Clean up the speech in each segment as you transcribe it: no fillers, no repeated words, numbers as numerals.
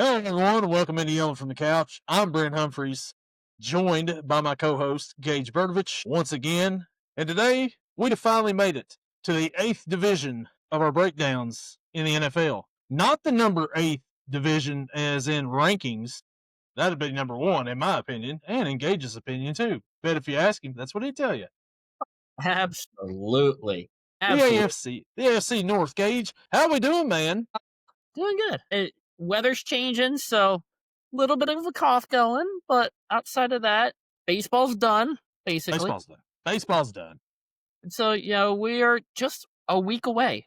Hello, everyone. Welcome into Yelling from the Couch. I'm Brent Humphreys, joined by my co-host, Gage Bertovich, once again. And today, we have finally made it to the 8th division of our breakdowns in the NFL. Not the number 8th division as in rankings. That'd be number 1, in my opinion, and in Gage's opinion, too. Bet if you ask him, that's what he'd tell you. Absolutely. The Absolutely. AFC. The AFC North, Gage. How we doing, man? Doing good. Weather's changing, so a little bit of a cough going, but outside of that, baseball's done, basically. Baseball's done. Baseball's done. So, we are just a week away.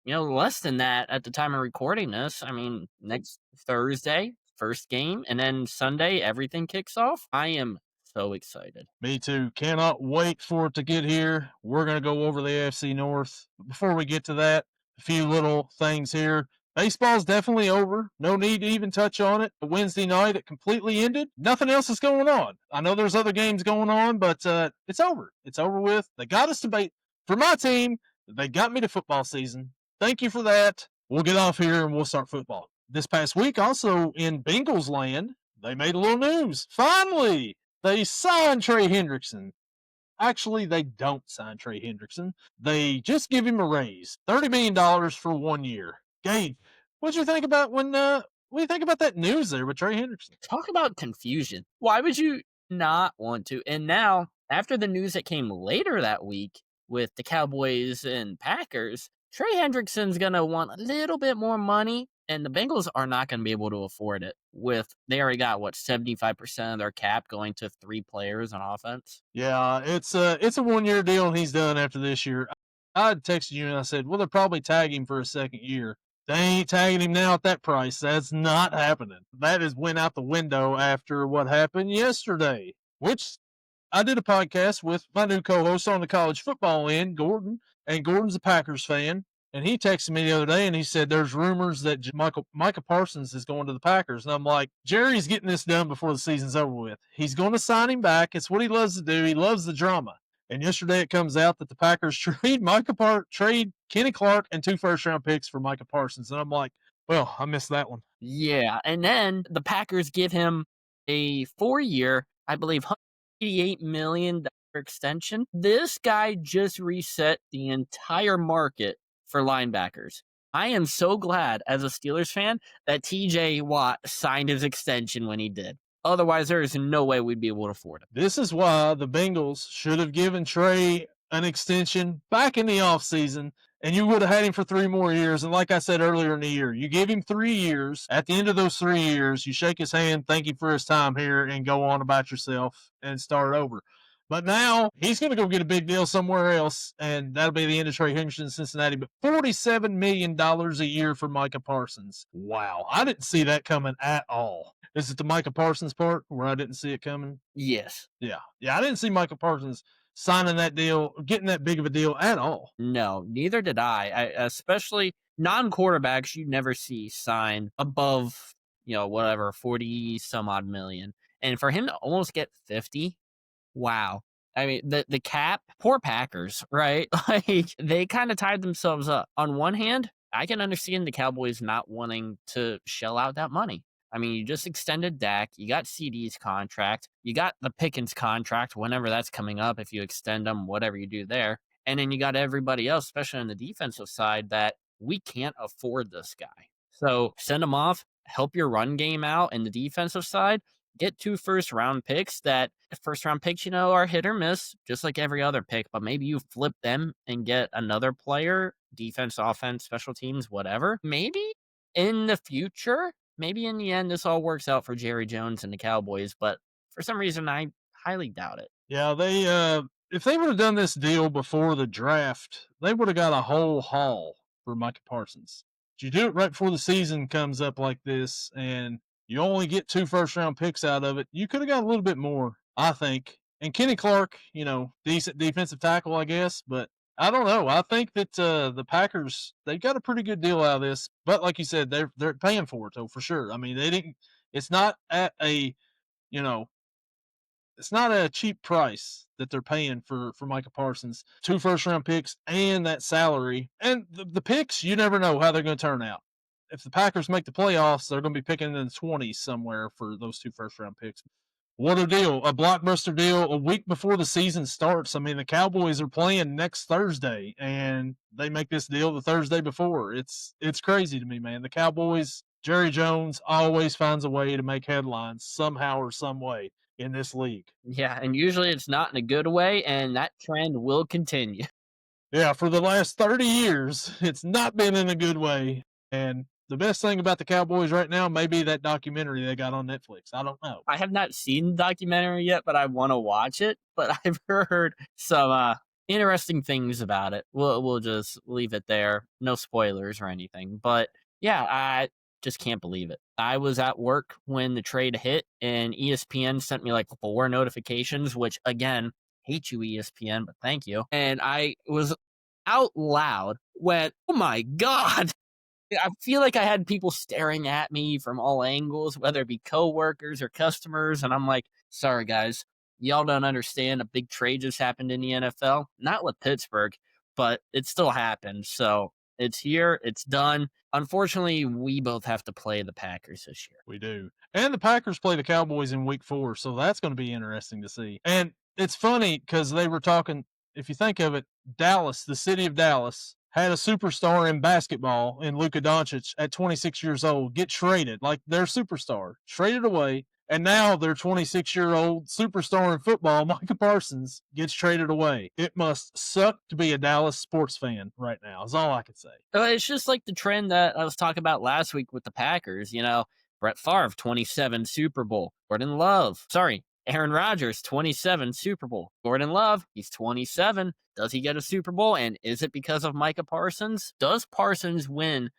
Less than that at the time of recording this. I mean, next Thursday, first game, and then Sunday, everything kicks off. I am so excited. Me too. Cannot wait for it to get here. We're going to go over the AFC North. Before we get to that, a few little things here. Baseball's definitely over. No need to even touch on it. Wednesday night, it completely ended. Nothing else is going on. I know there's other games going on, but it's over. It's over with. They got us to for my team, they got me to football season. Thank you for that. We'll get off here and we'll start football. This past week, also in Bengals land, they made a little news. Finally, they signed Trey Hendrickson. Actually, they don't sign Trey Hendrickson. They just give him a raise, $30 million for 1 year. Gabe, what'd you think about what do you think about that news there with Trey Hendrickson? Talk about confusion. Why would you not want to? And now, after the news that came later that week with the Cowboys and Packers, Trey Hendrickson's going to want a little bit more money, and the Bengals are not going to be able to afford it. They already got, 75% of their cap going to 3 players on offense? Yeah, it's a 1 year deal and he's done after this year. I texted you and I said, well, they'll probably tag him for a second year. They ain't tagging him now at that price. That's not happening. That has went out the window after what happened yesterday, which I did a podcast with my new co-host on the college football end, Gordon, and Gordon's a Packers fan. And he texted me the other day and he said there's rumors that Micah Parsons is going to the Packers. And I'm like, Jerry's getting this done before the season's over with. He's going to sign him back. It's what he loves to do. He loves the drama. And yesterday it comes out that the Packers trade Kenny Clark and 2 first-round picks for Micah Parsons. And I'm like, well, I missed that one. Yeah, and then the Packers give him a 4-year, I believe, $188 million extension. This guy just reset the entire market for linebackers. I am so glad as a Steelers fan that TJ Watt signed his extension when he did. Otherwise, there is no way we'd be able to afford it. This is why the Bengals should have given Trey an extension back in the offseason, and you would have had him for 3 more years. And like I said earlier in the year, you gave him 3 years. At the end of those 3 years, you shake his hand, thank him for his time here, and go on about yourself and start over. But now he's going to go get a big deal somewhere else, and that'll be the end of Trey Hendrickson in Cincinnati. But $47 million a year for Micah Parsons. Wow. I didn't see that coming at all. Is it the Micah Parsons part where I didn't see it coming? Yes. Yeah. I didn't see Micah Parsons signing that deal, getting that big of a deal at all. No, neither did I especially non-quarterbacks you never see sign above, 40 some odd million. And for him to almost get 50, wow. I mean, the cap, poor Packers, right? Like, they kind of tied themselves up. On one hand, I can understand the Cowboys not wanting to shell out that money. I mean, you just extended Dak, you got CD's contract, you got the Pickens contract whenever that's coming up, if you extend them, whatever you do there. And then you got everybody else, especially on the defensive side, that we can't afford this guy. So send him off, help your run game out, and the defensive side, get 2 first-round picks that first-round picks, are hit or miss, just like every other pick. But maybe you flip them and get another player, defense, offense, special teams, whatever. Maybe in the future, maybe in the end, this all works out for Jerry Jones and the Cowboys. But for some reason, I highly doubt it. Yeah, if they would have done this deal before the draft, they would have got a whole haul for Micah Parsons. But you do it right before the season comes up like this, and you only get 2 first-round picks out of it. You could have got a little bit more, I think. And Kenny Clark, decent defensive tackle, I guess. But I don't know. I think that the Packers, they got a pretty good deal out of this. But like you said, they're paying for it, though, for sure. I mean, they didn't. It's not at a, it's not a cheap price that they're paying for Micah Parsons. 2 first-round picks and that salary. And the picks, you never know how they're going to turn out. if the Packers make the playoffs, they're going to be picking in the 20s somewhere for those 2 first-round picks. What a deal. A blockbuster deal a week before the season starts. I mean, the Cowboys are playing next Thursday, and they make this deal the Thursday before. It's crazy to me, man. The Cowboys, Jerry Jones always finds a way to make headlines somehow or some way in this league. Yeah, and usually it's not in a good way, and that trend will continue. Yeah, for the last 30 years, it's not been in a good way. And the best thing about the Cowboys right now may be that documentary they got on Netflix. I don't know. I have not seen the documentary yet, but I want to watch it. But I've heard some interesting things about it. We'll just leave it there. No spoilers or anything. But yeah, I just can't believe it. I was at work when the trade hit, and ESPN sent me like 4 notifications, which again, hate you, ESPN, but thank you. And I was out loud went, "Oh my god!" I feel like I had people staring at me from all angles, whether it be coworkers or customers, and I'm like, "Sorry, guys, y'all don't understand. A big trade just happened in the NFL. Not with Pittsburgh, but it still happened. So it's here. It's done. Unfortunately, we both have to play the Packers this year." We do. And the Packers play the Cowboys in week 4, so that's going to be interesting to see. And it's funny because they were talking, if you think of it, Dallas, the city of Dallas, had a superstar in basketball in Luka Doncic at 26 years old get traded, like their superstar, traded away. And now their 26-year-old superstar in football, Micah Parsons, gets traded away. It must suck to be a Dallas sports fan right now, is all I can say. It's just like the trend that I was talking about last week with the Packers. Brett Favre, 27 Super Bowl. Aaron Rodgers, 27 Super Bowl. Gordon Love, he's 27. Does he get a Super Bowl? And is it because of Micah Parsons? Does Parsons win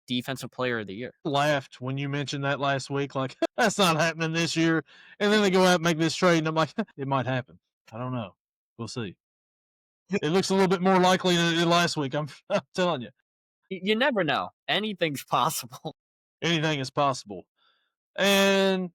Defensive Player of the Year? Laughed when you mentioned that last week, like, that's not happening this year. And then they go out and make this trade, and I'm like, it might happen. I don't know. We'll see. It looks a little bit more likely than it did last week. I'm telling you. You never know. Anything's possible. Anything is possible. And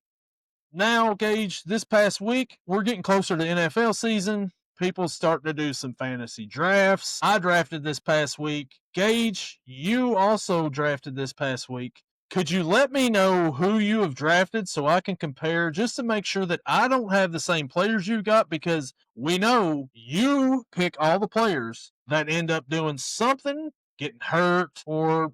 now, Gage, this past week, we're getting closer to NFL season. People starting to do some fantasy drafts. I drafted this past week. Gage, you also drafted this past week. Could you let me know who you have drafted so I can compare just to make sure that I don't have the same players you got? Because we know you pick all the players that end up doing something, getting hurt, or,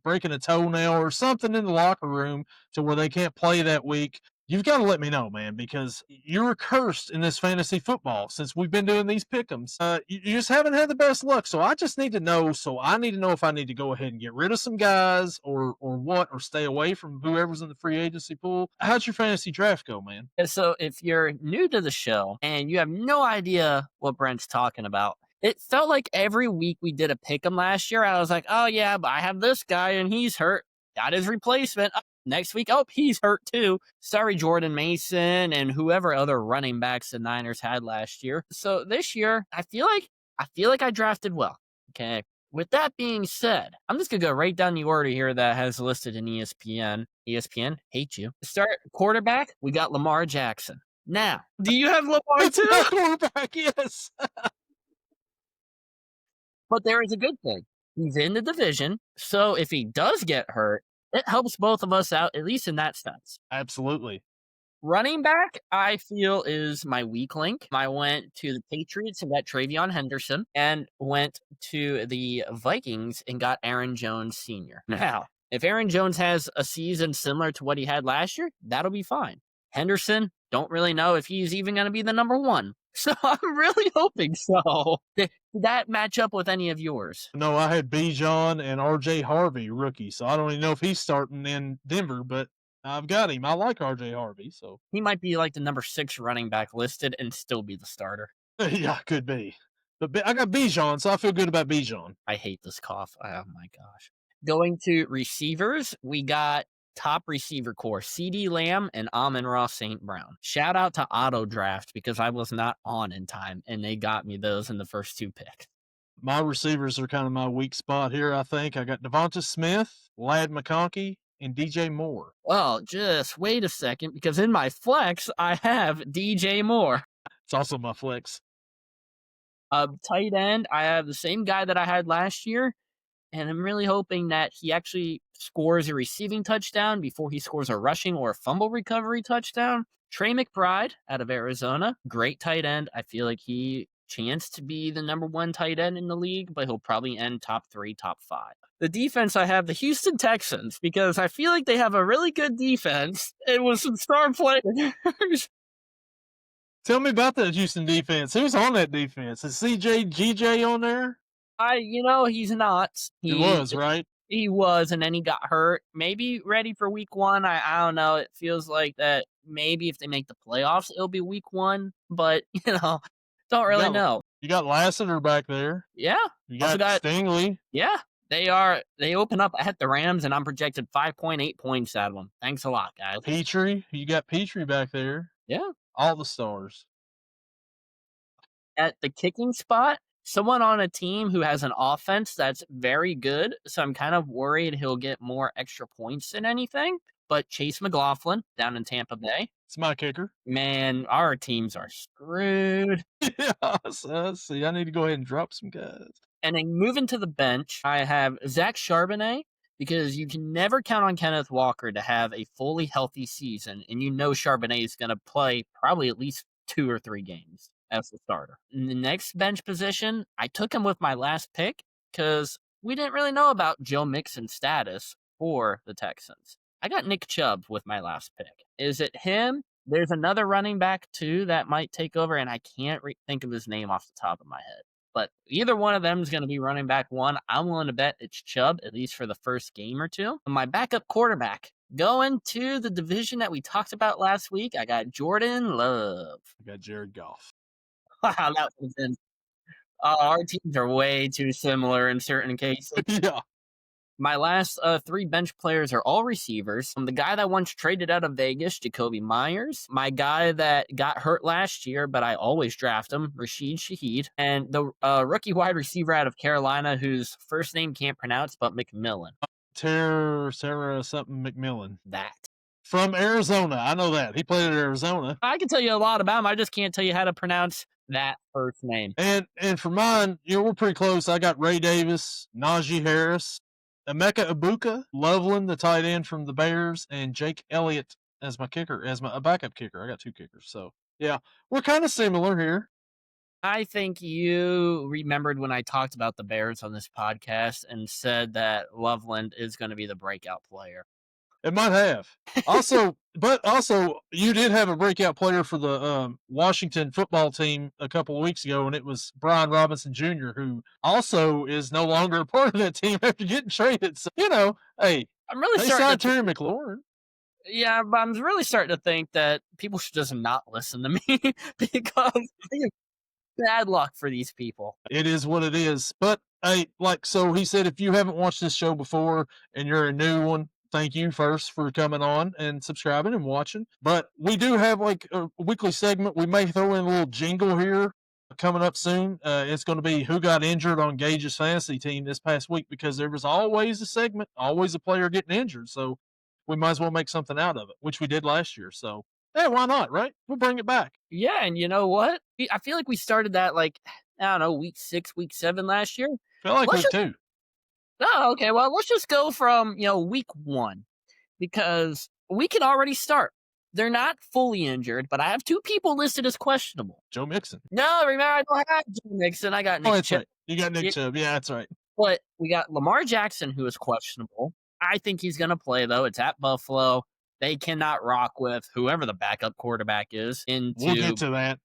breaking a toenail or something in the locker room to where they can't play that week. You've got to let me know, man, because you're cursed in this fantasy football since we've been doing these pick'ems. You just haven't had the best luck, so I just need to know. So I need to know if I need to go ahead and get rid of some guys or what, or stay away from whoever's in the free agency pool. How'd your fantasy draft go, man? So if you're new to the show and you have no idea what Brent's talking about, it felt like every week we did a pick'em last year, I was like, oh yeah, but I have this guy and he's hurt. Got his replacement. Next week, he's hurt too. Sorry, Jordan Mason and whoever other running backs the Niners had last year. So this year, I feel like I drafted well. Okay. With that being said, I'm just gonna go right down the order here that has listed in ESPN. ESPN, hate you. Start quarterback. We got Lamar Jackson. Now, do you have Lamar too? Quarterback, yes. But there is a good thing. He's in the division, so if he does get hurt, it helps both of us out, at least in that sense. Absolutely. Running back, I feel, is my weak link. I went to the Patriots and got Travion Henderson, and went to the Vikings and got Aaron Jones Sr. Now, if Aaron Jones has a season similar to what he had last year, that'll be fine. Henderson, don't really know if he's even going to be the number 1. So I'm really hoping so. Did that match up with any of yours? No, I had Bijan and RJ Harvey, rookie, so I don't even know if he's starting in Denver, but I've got him. I like RJ Harvey, so. He might be like the number 6 running back listed and still be the starter. Yeah, could be. But I got Bijan, so I feel good about Bijan. I hate this cough. Oh my gosh. Going to receivers, we got top receiver core, CeeDee Lamb and Amon-Ra St. Brown. Shout out to Auto Draft because I was not on in time and they got me those in the first 2 picks. My receivers are kind of my weak spot here, I think. I got Devonta Smith, Ladd McConkey, and DJ Moore. Well, just wait a second, because in my flex, I have DJ Moore. It's also my flex. Tight end, I have the same guy that I had last year, And I'm really hoping that he actually scores a receiving touchdown before he scores a rushing or a fumble recovery touchdown. Trey McBride out of Arizona, great tight end. I feel like he chance to be the number one tight end in the league, but he'll probably end top 3, top 5. The defense, I have the Houston Texans because I feel like they have a really good defense and with some star players. Tell me about that Houston defense. Who's on that defense? Is CJ GJ on there? He's not. It was, right? He was, and then he got hurt. Maybe ready for week 1. I don't know. It feels like that maybe if they make the playoffs, it'll be week 1, but, don't really know. You got Lassiter back there. Yeah. You got Stingley. Yeah. They open up at the Rams, and I'm projected 5.8 points out of them. Thanks a lot, guys. Petrie. You got Petrie back there. Yeah. All the stars. At the kicking spot, someone on a team who has an offense that's very good, so I'm kind of worried he'll get more extra points than anything. But Chase McLaughlin down in Tampa Bay. It's my kicker. Man, our teams are screwed. Yeah, so see, I need to go ahead and drop some guys. And then moving to the bench, I have Zach Charbonnet, because you can never count on Kenneth Walker to have a fully healthy season, and Charbonnet is going to play probably at least 2 or 3 games as the starter. In the next bench position, I took him with my last pick because we didn't really know about Joe Mixon's status for the Texans. I got Nick Chubb with my last pick. Is it him? There's another running back, too, that might take over, and I can't think of his name off the top of my head. But either one of them is going to be running back 1. I'm willing to bet it's Chubb, at least for the first game or 2. And my backup quarterback, going to the division that we talked about last week, I got Jordan Love. I got Jared Goff. Wow, that was in. Our teams are way too similar in certain cases. Yeah. My last 3 bench players are all receivers. The guy that once traded out of Vegas, Jacoby Myers. My guy that got hurt last year, but I always draft him, Rashid Shaheed. And the rookie wide receiver out of Carolina, whose first name can't pronounce, but McMillan. Sarah something McMillan. That. From Arizona. I know that. He played at Arizona. I can tell you a lot about him. I just can't tell you how to pronounce that first name. And for mine, we're pretty close. I got Ray Davis, Najee Harris, Emeka Ibuka, Loveland, the tight end from the Bears, and Jake Elliott as my kicker, as my backup kicker. I got 2 kickers. So, yeah, we're kind of similar here. I think you remembered when I talked about the Bears on this podcast and said that Loveland is going to be the breakout player. It might have. But you did have a breakout player for the Washington football team a couple of weeks ago, and it was Brian Robinson Jr., who also is no longer a part of that team after getting traded. So, hey, I'm really they signed Terry McLaurin. Yeah, but I'm really starting to think that people should just not listen to me because bad luck for these people. It is what it is. But, hey, so he said, if you haven't watched this show before and you're a new one, thank you first for coming on and subscribing and watching. But we do have a weekly segment. We may throw in a little jingle here coming up soon. It's going to be who got injured on Gage's fantasy team this past week, because there was always a segment, always a player getting injured. So we might as well make something out of it, which we did last year. So, hey, why not, right? We'll bring it back. Yeah, and you know what? I feel like we started that week 6, week 7 last year. I feel like week 2. Oh, okay. Well, let's just go from, week 1, because we can already start. They're not fully injured, but I have 2 people listed as questionable. Joe Mixon. No, remember, I don't have Joe Mixon. I got Nick Chubb. Right. You got Nick Chubb. Yeah, that's right. But we got Lamar Jackson, who is questionable. I think he's going to play, though. It's at Buffalo. They cannot rock with whoever the backup quarterback is. We'll get to that.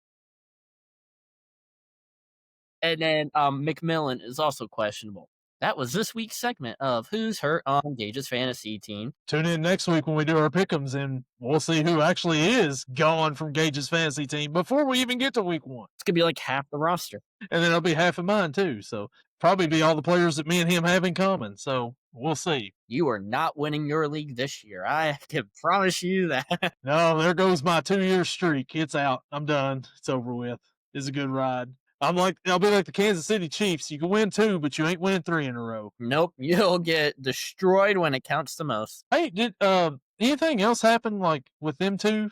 And then McMillan is also questionable. That was this week's segment of Who's Hurt on Gage's fantasy team. Tune in next week when we do our pick'ems, and we'll see who actually is gone from Gage's fantasy team before we even get to week 1. It's going to be like half the roster. And then it'll be half of mine, too. So probably be all the players that me and him have in common. So we'll see. You are not winning your league this year. I can promise you that. No, there goes my 2-year streak. It's out. I'm done. It's over with. It's a good ride. I'll be like the Kansas City Chiefs. You can win 2, but you ain't winning 3 in a row. Nope, you'll get destroyed when it counts the most. Hey, did anything else happen with them 2?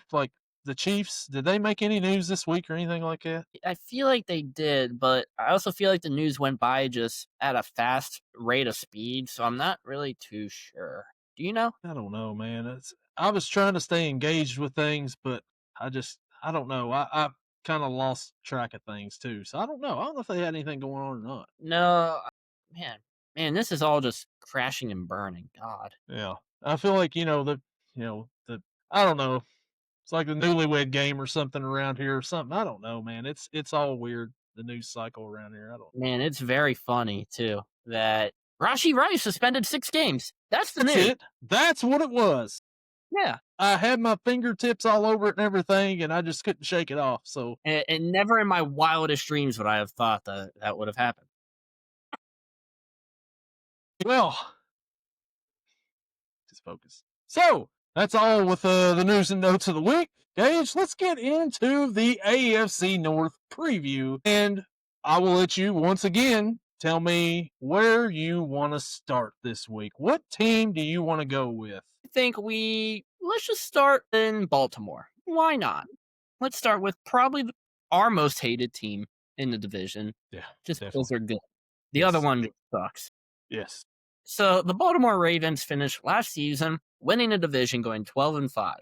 the Chiefs, did they make any news this week or anything like that? I feel like they did, but I also feel like the news went by just at a fast rate of speed, so I'm not really too sure. Do you know? I don't know, man. I was trying to stay engaged with things, but I don't know. I kind of lost track of things too. So I don't know. I don't know if they had anything going on or not. No, man, man, this is all just crashing and burning. God, Yeah. I feel like, the I don't know. It's like the newlywed game or something around here or something. I don't know, man. It's all weird, the news cycle around here. I don't know. man, it's very funny too that Rashi Rice suspended 6 games. That's the That's news. it. That's what it was. Yeah, I had my fingertips all over it and everything, and I just couldn't shake it off. So, and never in my wildest dreams would I have thought that that would have happened. well, just focus. So that's all with the news and notes of the week. Gage, let's get into the AFC North preview, and I will let you once again tell me where you want to start this week. What team do you want to go with? I think let's just start in Baltimore. Why not? Let's start with probably our most hated team in the division, Yeah, just because definitely. they're good. The other Yes. one just sucks. Yes. So the Baltimore Ravens finished last season winning the division, going 12-5.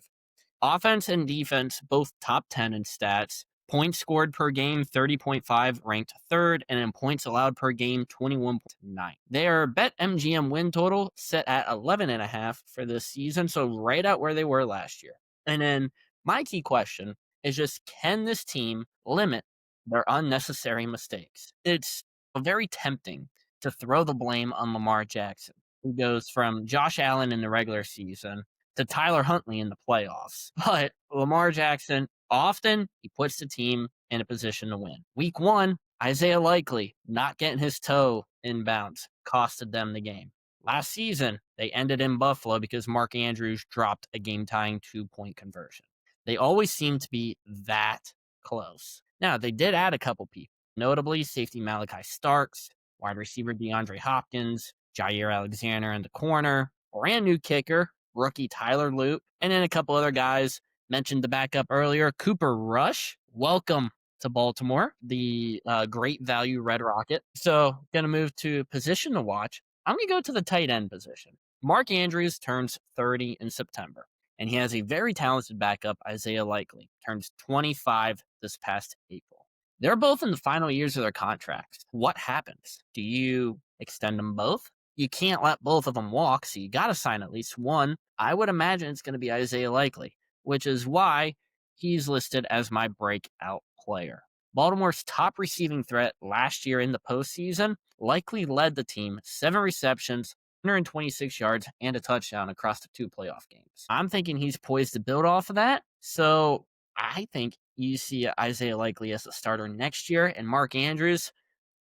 Offense and defense both top 10 in stats. Points scored per game 30.5, ranked third, and in points allowed per game 21.9. Their bet MGM win total set at 11.5 for this season, so right out where they were last year. And then my key question is just, can this team limit their unnecessary mistakes? It's very tempting to throw the blame on Lamar Jackson, who goes from Josh Allen in the regular season to Tyler Huntley in the playoffs. But Lamar Jackson, often he puts the team in a position to win. Week 1, Isaiah Likely not getting his toe in bounds costed them the game. Last season, they ended in Buffalo because Mark Andrews dropped a game-tying 2-point conversion. They always seem to be that close. Now, they did add a couple people, notably safety Malachi Starks, wide receiver DeAndre Hopkins, Jair Alexander in the corner, brand new kicker, rookie Tyler Loop, and then a couple other guys mentioned the backup earlier, Cooper Rush. Welcome to Baltimore, the great value Red Rocket. So, going to move to position to watch. I'm going to go to the tight end position. Mark Andrews turns 30 in September, and he has a very talented backup, Isaiah Likely, turns 25 this past April. They're both in the final years of their contracts. What happens? Do you extend them both? You can't let both of them walk, so you got to sign at least one. I would imagine it's going to be Isaiah Likely, which is why he's listed as my breakout player. Baltimore's top receiving threat last year in the postseason likely led the team 7 receptions, 126 yards, and a touchdown across the 2 playoff games. I'm thinking he's poised to build off of that, so I think you see Isaiah Likely as a starter next year, and Mark Andrews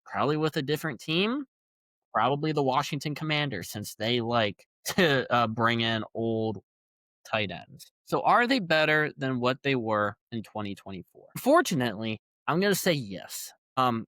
probably with a different team, probably the Washington Commanders, since they like to bring in old tight ends. So are they better than what they were in 2024? Unfortunately, I'm going to say yes.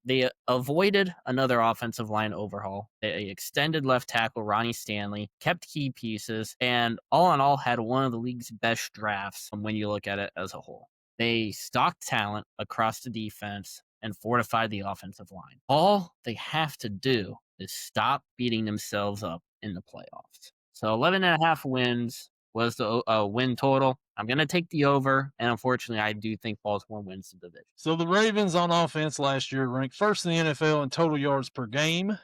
They avoided another offensive line overhaul. They extended left tackle Ronnie Stanley, kept key pieces, and all in all had one of the league's best drafts when you look at it as a whole. They stocked talent across the defense and fortified the offensive line. All they have to do is stop beating themselves up in the playoffs. So 11.5 wins was the win total. I'm going to take the over, and unfortunately, I do think Baltimore wins the division. So the Ravens on offense last year ranked first in the NFL in total yards per game,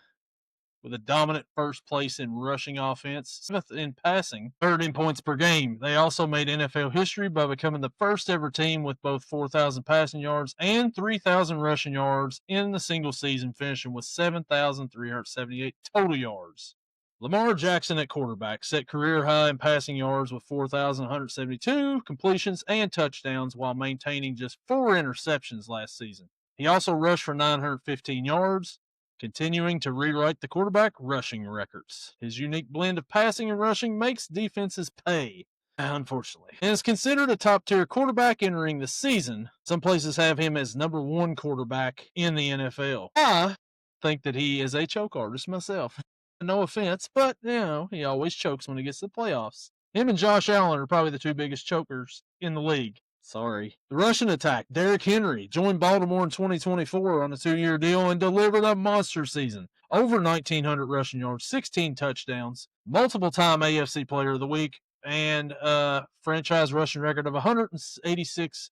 with a dominant first place in rushing offense, 7th in passing, 3rd in points per game. They also made NFL history by becoming the first ever team with both 4,000 passing yards and 3,000 rushing yards in the single season, finishing with 7,378 total yards. Lamar Jackson at quarterback set career high in passing yards with 4,172 completions and touchdowns while maintaining just 4 interceptions last season. He also rushed for 915 yards, continuing to rewrite the quarterback rushing records. His unique blend of passing and rushing makes defenses pay, unfortunately, and is considered a top-tier quarterback entering the season. Some places have him as number 1 quarterback in the NFL. I think that he is a choke artist myself. No offense, but, he always chokes when he gets to the playoffs. Him and Josh Allen are probably the 2 biggest chokers in the league. Sorry. The Russian attack. Derrick Henry joined Baltimore in 2024 on a 2-year deal and delivered a monster season. Over 1,900 rushing yards, 16 touchdowns, multiple time AFC Player of the Week, and a franchise rushing record of 186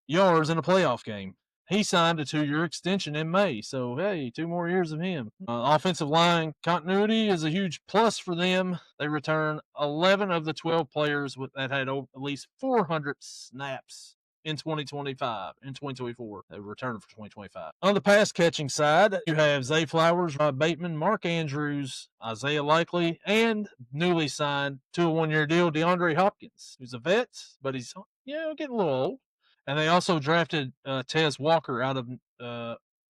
yards in a playoff game. He signed a 2-year extension in May, so hey, 2 more years of him. Offensive line continuity is a huge plus for them. They return 11 of the 12 players that had at least 400 snaps in 2025. In 2024, they returned for 2025. On the pass catching side, you have Zay Flowers, Rod Bateman, Mark Andrews, Isaiah Likely, and newly signed to a 1-year deal, DeAndre Hopkins, who's a vet, but he's getting a little old. And they also drafted Tez Walker out of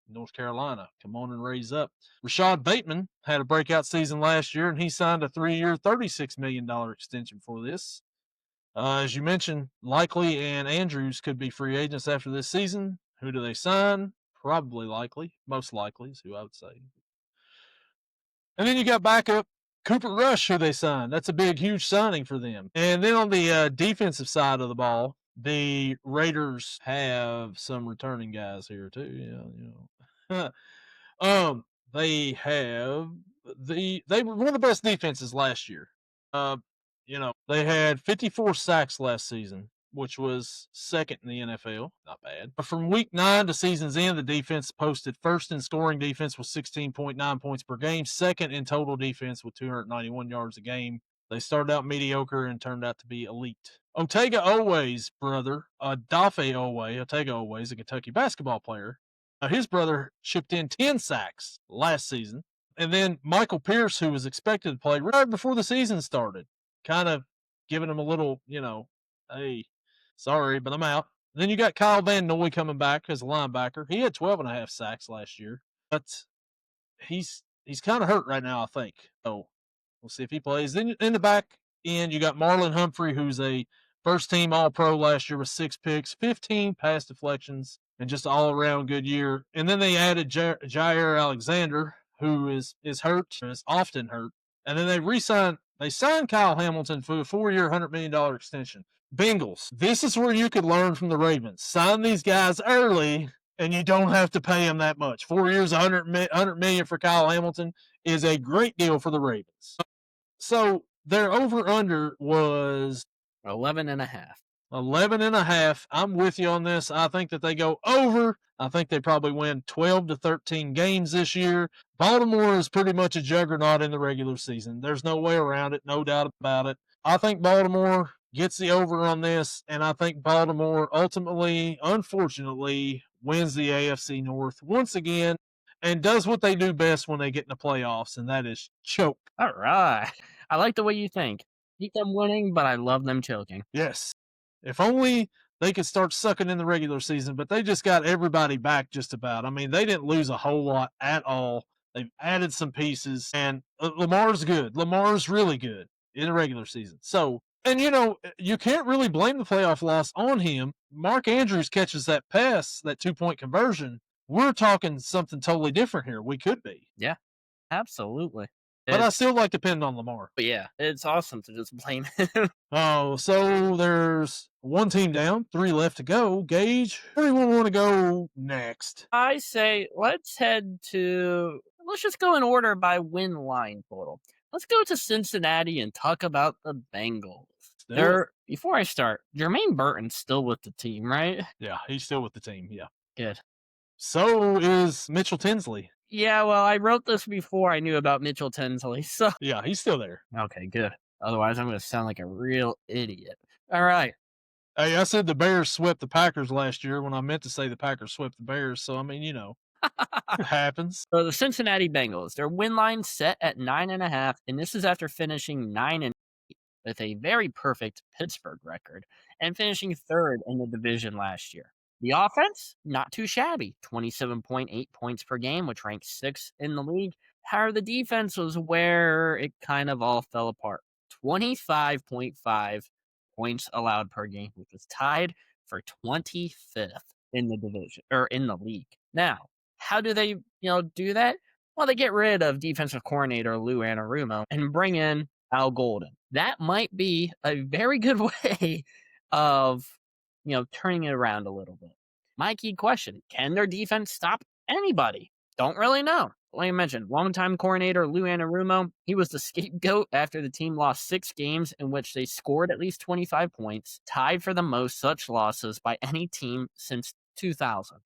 North Carolina. Come on and raise up. Rashad Bateman had a breakout season last year, and he signed a 3-year, $36 million extension for this. As you mentioned, Likely and Andrews could be free agents after this season. Who do they sign? Probably Likely. Most likely is who I would say. And then you got backup Cooper Rush, who they signed. That's a big, huge signing for them. And then on the defensive side of the ball, the Raiders have some returning guys here too. They have they were one of the best defenses last year. They had 54 sacks last season, which was second in the NFL. Not bad. But from week 9 to season's end, the defense posted first in scoring defense with 16.9 points per game, second in total defense with 291 yards a game. They started out mediocre and turned out to be elite. Otega Oweh's brother, Dafe Owe, Otega Owe is a Kentucky basketball player. His brother chipped in 10 sacks last season. And then Michael Pierce, who was expected to play right before the season started, kind of giving him a little, hey, sorry, but I'm out. Then you got Kyle Van Noy coming back as a linebacker. He had 12.5 sacks last year, but he's kind of hurt right now, I think. So we'll see if he plays. Then in the back end, you got Marlon Humphrey, who's a first-team All-Pro last year with 6 picks, 15 pass deflections, and just an all-around good year. And then they added Jair Alexander, who is hurt, is often hurt. And then they signed Kyle Hamilton for a 4-year, $100 million extension. Bengals. This is where you could learn from the Ravens. Sign these guys early, and you don't have to pay them that much. 4 years, $100 million for Kyle Hamilton is a great deal for the Ravens. So their over-under was 11.5. 11.5. I'm with you on this. I think that they go over. I think they probably win 12 to 13 games this year. Baltimore is pretty much a juggernaut in the regular season. There's no way around it, no doubt about it. I think Baltimore gets the over on this, and I think Baltimore ultimately, unfortunately, wins the AFC North once again and does what they do best when they get in the playoffs, and that is choke. All right. I like the way you think. Keep them winning, but I love them choking. Yes. If only they could start sucking in the regular season, but they just got everybody back just about. I mean, they didn't lose a whole lot at all. They've added some pieces, and Lamar's good. Lamar's really good in the regular season. So, and you can't really blame the playoff loss on him. Mark Andrews catches that pass, that 2-point conversion. We're talking something totally different here. We could be. Yeah, absolutely. But I still like to pin on Lamar. But yeah, it's awesome to just blame him. Oh, so there's one team down, 3 left to go. Gage, where do you want to go next? I say let's just go in order by win line total. Let's go to Cincinnati and talk about the Bengals. Before I start, Jermaine Burton's still with the team, right? Yeah, he's still with the team. Yeah. Good. So is Mitchell Tinsley. Yeah, well, I wrote this before I knew about Mitchell Tinsley, so. Yeah, he's still there. Okay, good. Otherwise, I'm going to sound like a real idiot. All right. Hey, I said the Bears swept the Packers last year when I meant to say the Packers swept the Bears. So, I mean, it happens. So the Cincinnati Bengals, their win line set at 9.5, and this is after finishing 9-8 with a very perfect Pittsburgh record and finishing 3rd in the division last year. The offense, not too shabby, 27.8 points per game, which ranks 6th in the league. However, the defense was where it kind of all fell apart. 25.5 points allowed per game, which was tied for 25th in the division or in the league. Now, how do they, do that? Well, they get rid of defensive coordinator Lou Anarumo and bring in Al Golden. That might be a very good way of, turning it around a little bit. My key question, can their defense stop anybody? Don't really know. Like I mentioned, longtime coordinator Lou Anarumo, he was the scapegoat after the team lost 6 games in which they scored at least 25 points, tied for the most such losses by any team since 2000.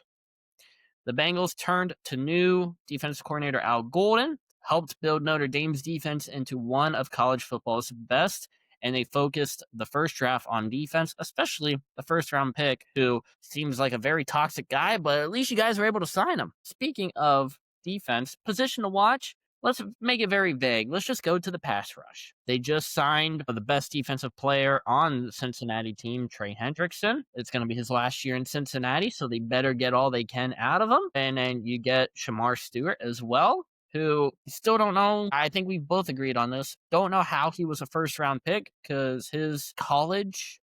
The Bengals turned to new defense coordinator Al Golden, helped build Notre Dame's defense into one of college football's best, and they focused the first draft on defense, especially the first round pick, who seems like a very toxic guy, but at least you guys were able to sign him. Speaking of defense, position to watch. Let's make it very vague. Let's just go to the pass rush. They just signed the best defensive player on the Cincinnati team, Trey Hendrickson. It's going to be his last year in Cincinnati, so they better get all they can out of him. And then you get Shamar Stewart as well, who still don't know. I think we both agreed on this. Don't know how he was a first round pick because his college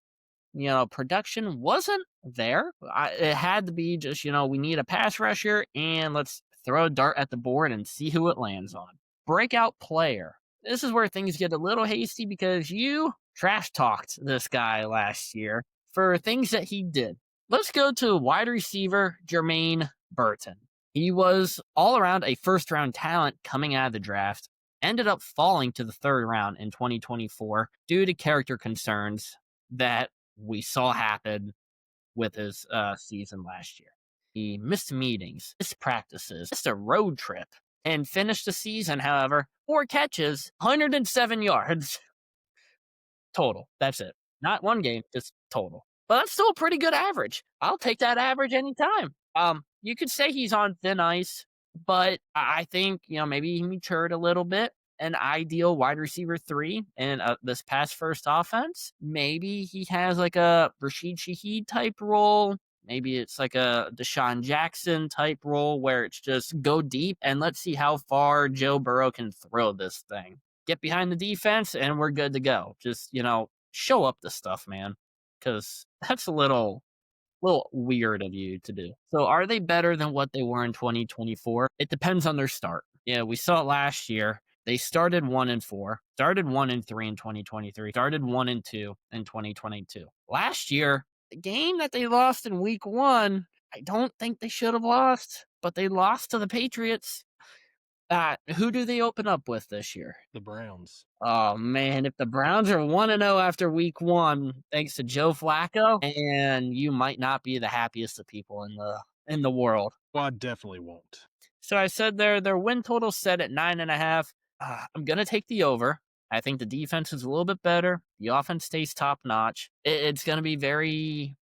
production wasn't there. It had to be just, we need a pass rusher and let's throw a dart at the board and see who it lands on. Breakout player. This is where things get a little hasty because you trash talked this guy last year for things that he did. Let's go to wide receiver Jermaine Burton. He was all around a first round talent coming out of the draft, ended up falling to the third round in 2024 due to character concerns that we saw happen with his season last year. He missed meetings, missed practices, missed a road trip, and finished the season, however, 4 catches, 107 yards total. That's it. Not one game, just total. But that's still a pretty good average. I'll take that average anytime. You could say he's on thin ice, but I think, maybe he matured a little bit. An ideal wide receiver 3 in this pass first offense. Maybe he has like a Rashid Shaheed type role. Maybe it's like a Deshaun Jackson type role where it's just go deep and let's see how far Joe Burrow can throw this thing. Get behind the defense and we're good to go. Just, show up the stuff, man. Because that's a little weird of you to do. So are they better than what they were in 2024? It depends on their start. Yeah, we saw it last year. They started 1-4, started 1-3 in 2023, started 1-2 in 2022. Last year, the game that they lost in week 1, I don't think they should have lost, but they lost to the Patriots. Who do they open up with this year? The Browns. Oh man, if the Browns are 1-0 after week 1, thanks to Joe Flacco, and you might not be the happiest of people in the world. Well, I definitely won't. So I said their win total set at 9.5. I'm going to take the over. I think the defense is a little bit better. The offense stays top notch. It's going to be very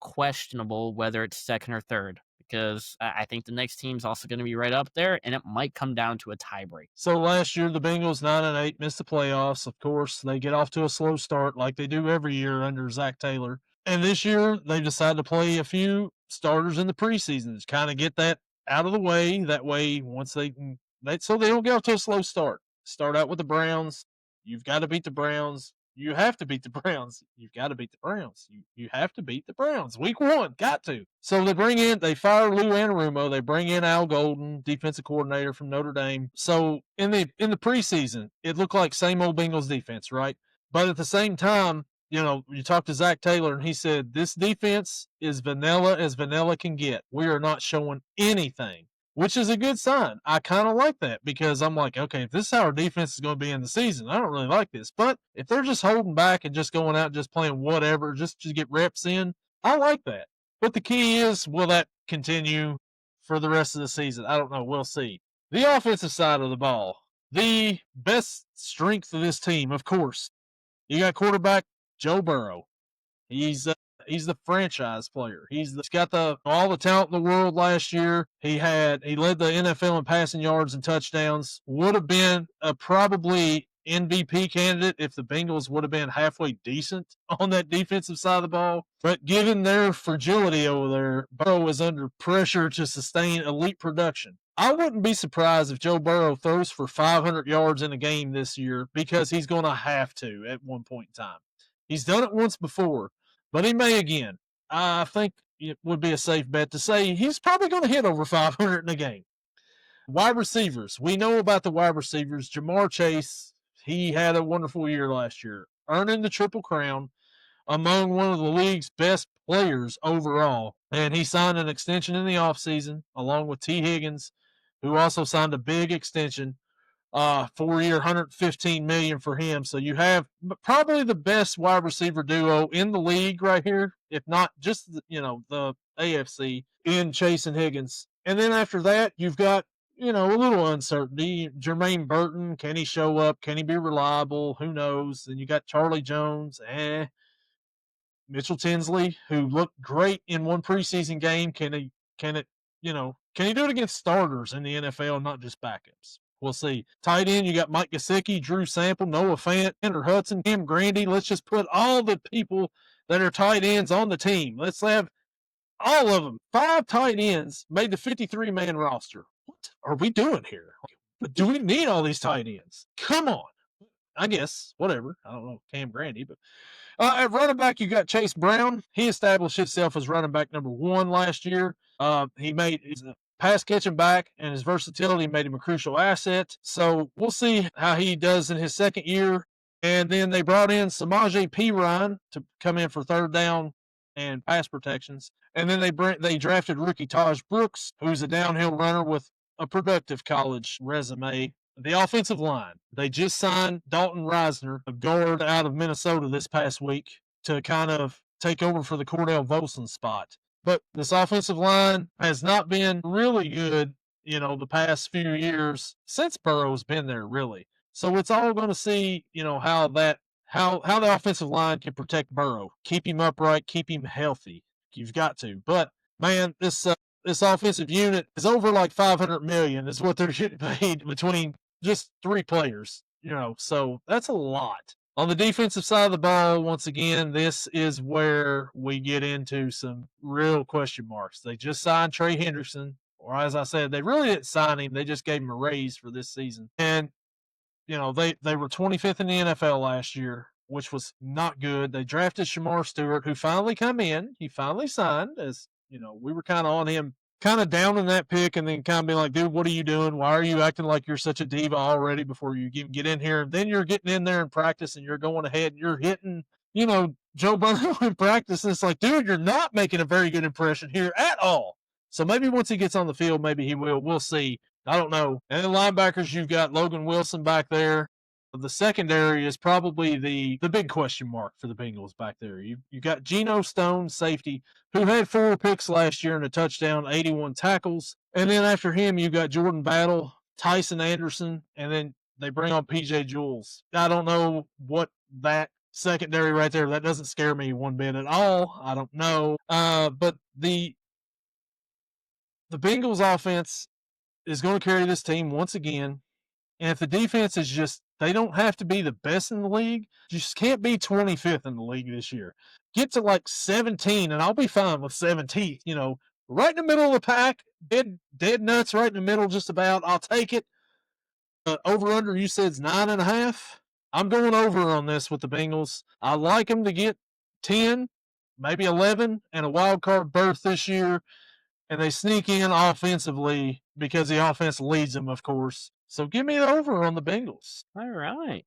questionable whether it's second or third because I think the next team's also going to be right up there, and it might come down to a tiebreak. So last year, the Bengals 9-8 missed the playoffs. Of course, they get off to a slow start like they do every year under Zach Taylor. And this year, they decided to play a few starters in the preseason to kind of get that out of the way. That way, once so they don't get off to a slow start. Start out with the Browns. You've got to beat the Browns. You have to beat the Browns. You've got to beat the Browns. You have to beat the Browns. Week 1, got to. So they fire Lou Anarumo. They bring in Al Golden, defensive coordinator from Notre Dame. So in the preseason, it looked like same old Bengals defense, right? But at the same time, you talked to Zach Taylor, and he said, this defense is vanilla as vanilla can get. We are not showing anything, which is a good sign. I kind of like that because I'm like, okay, if this is how our defense is going to be in the season, I don't really like this. But if they're just holding back and just going out and just playing whatever, just to get reps in, I like that. But the key is, will that continue for the rest of the season? I don't know. We'll see. The offensive side of the ball, the best strength of this team, of course, you got quarterback Joe Burrow. He's the franchise player. He's got all the talent in the world last year. He led the NFL in passing yards and touchdowns. Would have been a probably MVP candidate if the Bengals would have been halfway decent on that defensive side of the ball. But given their fragility over there, Burrow is under pressure to sustain elite production. I wouldn't be surprised if Joe Burrow throws for 500 yards in a game this year because he's going to have to at one point in time. He's done it once before, but he may again. I think it would be a safe bet to say he's probably going to hit over 500 in a game. Wide receivers. We know about the wide receivers. Jamar Chase, he had a wonderful year last year, earning the Triple Crown. among one of the league's best players overall. And he signed an extension in the offseason along with T. Higgins, who also signed a big extension, 4 year, $115 million for him. So you have probably the best wide receiver duo in the league right here, if not just the AFC in Chase and Higgins. And then after that, you've got a little uncertainty. Jermaine Burton, can he show up? Can he be reliable? Who knows? And you got Charlie Jones, Mitchell Tinsley, who looked great in one preseason game. Can he do it against starters in the NFL, not just backups? We'll see. Tight end, you got Mike Gesicki, Drew Sample, Noah Fant, Andrew Hudson, Cam Grandy. Let's just put all the people that are tight ends on the team. Let's have all of them. 5 tight ends made the 53-man roster. What are we doing here? Do we need all these tight ends? Come on. I guess, whatever. I don't know Cam Grandy, but at running back, you got Chase Brown. He established himself as running back number 1 last year. He's a pass catching back, and his versatility made him a crucial asset. So we'll see how he does in his second year. And then they brought in Samaje Perine to come in for third down and pass protections. And then they drafted rookie Taj Brooks, who's a downhill runner with a productive college resume. The offensive line, they just signed Dalton Reisner, a guard out of Minnesota this past week, to kind of take over for the Cordell Volson spot. But this offensive line has not been really good, the past few years since Burrow's been there, really. So it's all going to see, how the offensive line can protect Burrow, keep him upright, keep him healthy. You've got to. But man, this offensive unit is over like $500 million is what they're getting paid between just 3 players, so that's a lot. On the defensive side of the ball, once again, this is where we get into some real question marks. They just signed Trey Hendrickson, or as I said, they really didn't sign him. They just gave him a raise for this season. And, they were 25th in the NFL last year, which was not good. They drafted Shamar Stewart, who finally come in. He finally signed, as, we were kind of on him, kind of down in that pick, and then kind of being like, dude, what are you doing? Why are you acting like you're such a diva already before you even get in here? And then you're getting in there in practice and you're going ahead and you're hitting, Joe Burrow in practice. And it's like, dude, you're not making a very good impression here at all. So maybe once he gets on the field, maybe he will. We'll see. I don't know. And then linebackers, you've got Logan Wilson back there. The secondary is probably the big question mark for the Bengals back there. You got Geno Stone, safety, who had 4 picks last year and a touchdown, 81 tackles. And then after him, you got Jordan Battle, Tyson Anderson, and then they bring on P.J. Jules. I don't know what that secondary right there, that doesn't scare me one bit at all. I don't know. But the Bengals offense is going to carry this team once again. And if the defense is just, they don't have to be the best in the league. You just can't be 25th in the league this year. Get to like 17, and I'll be fine with 17th. Right in the middle of the pack, dead nuts, right in the middle, just about. I'll take it. Over under, you said it's 9.5. I'm going over on this with the Bengals. I like them to get 10, maybe 11, and a wild card berth this year. And they sneak in offensively because the offense leads them, of course. So give me the over on the Bengals. All right.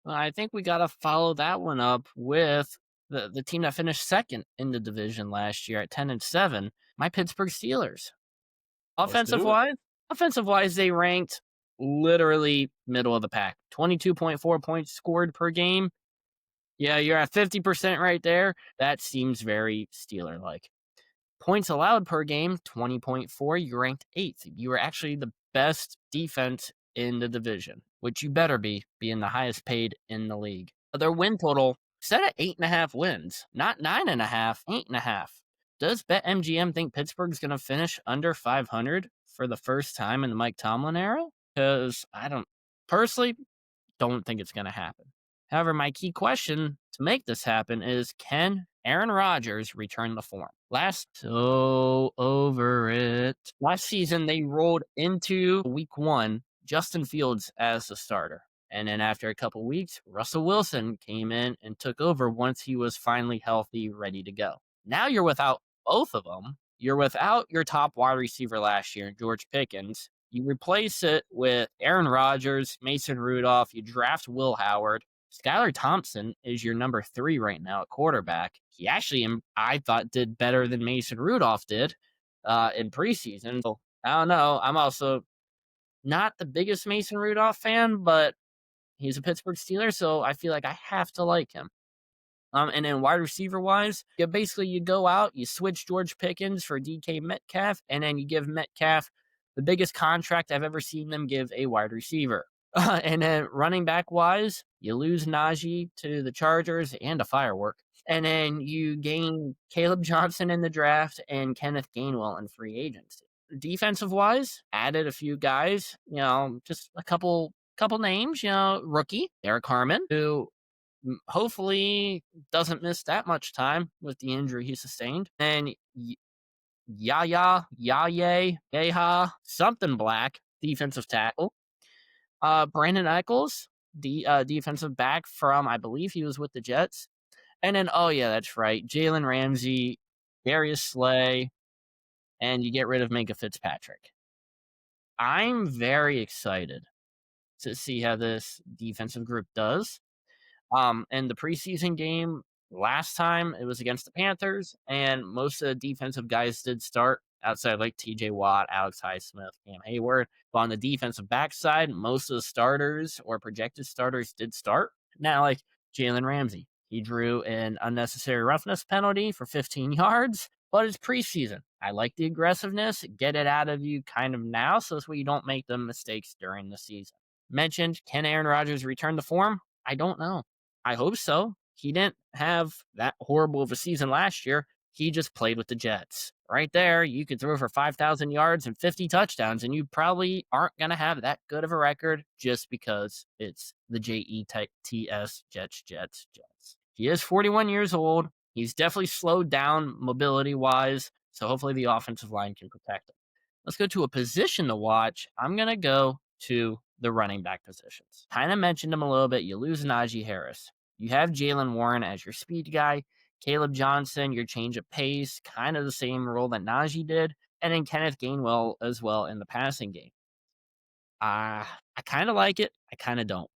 Well, I think we got to follow that one up with the team that finished second in the division last year at 10-7, my Pittsburgh Steelers. Offensive wise, they ranked literally middle of the pack. 22.4 points scored per game. Yeah, you're at 50% right there. That seems very Steeler-like. Points allowed per game, 20.4. You ranked 8th. You were actually the best defense in the division, which you better be, being the highest paid in the league. Their win total set at 8.5 wins, not 9.5, 8.5. Does BetMGM think Pittsburgh's going to finish under 500 for the first time in the Mike Tomlin era? Because I personally don't think it's going to happen. However, my key question to make this happen is, can Aaron Rodgers return the form? So over it. Last season, they rolled into week 1, Justin Fields as the starter. And then after a couple weeks, Russell Wilson came in and took over once he was finally healthy, ready to go. Now you're without both of them. You're without your top wide receiver last year, George Pickens. You replace it with Aaron Rodgers, Mason Rudolph. You draft Will Howard. Skylar Thompson is your number 3 right now at quarterback. He actually, I thought, did better than Mason Rudolph did in preseason. So I don't know. I'm also not the biggest Mason Rudolph fan, but he's a Pittsburgh Steeler, so I feel like I have to like him. And then wide receiver wise, you go out, you switch George Pickens for DK Metcalf, and then you give Metcalf the biggest contract I've ever seen them give a wide receiver. And then running back wise, you lose Najee to the Chargers and a firework. And then you gain Caleb Johnson in the draft and Kenneth Gainwell in free agency. Defensive wise, added a few guys, just a couple names, rookie Eric Harmon, who hopefully doesn't miss that much time with the injury he sustained. And Yeha, something black, defensive tackle. Brandon Eccles, the defensive back from, I believe he was with the Jets. And then, oh yeah, that's right, Jalen Ramsey, Darius Slay, and you get rid of Minka Fitzpatrick. I'm very excited to see how this defensive group does. In the preseason game last time, it was against the Panthers, and most of the defensive guys did start outside like TJ Watt, Alex Highsmith, Cam Hayward. But on the defensive backside, most of the starters or projected starters did start. Now, like Jalen Ramsey, he drew an unnecessary roughness penalty for 15 yards, but it's preseason. I like the aggressiveness, get it out of you kind of now, so this way you don't make the mistakes during the season. Mentioned, can Aaron Rodgers return to form? I don't know. I hope so. He didn't have that horrible of a season last year. He just played with the Jets. Right there, you could throw for 5,000 yards and 50 touchdowns, and you probably aren't going to have that good of a record just because it's the Jets, Jets. He is 41 years old. He's definitely slowed down mobility-wise, so hopefully the offensive line can protect him. Let's go to a position to watch. I'm going to go to the running back positions. Kind of mentioned him a little bit. You lose Najee Harris. You have Jalen Warren as your speed guy. Caleb Johnson, your change of pace, kind of the same role that Najee did. And then Kenneth Gainwell as well in the passing game. I kind of like it. I kind of don't.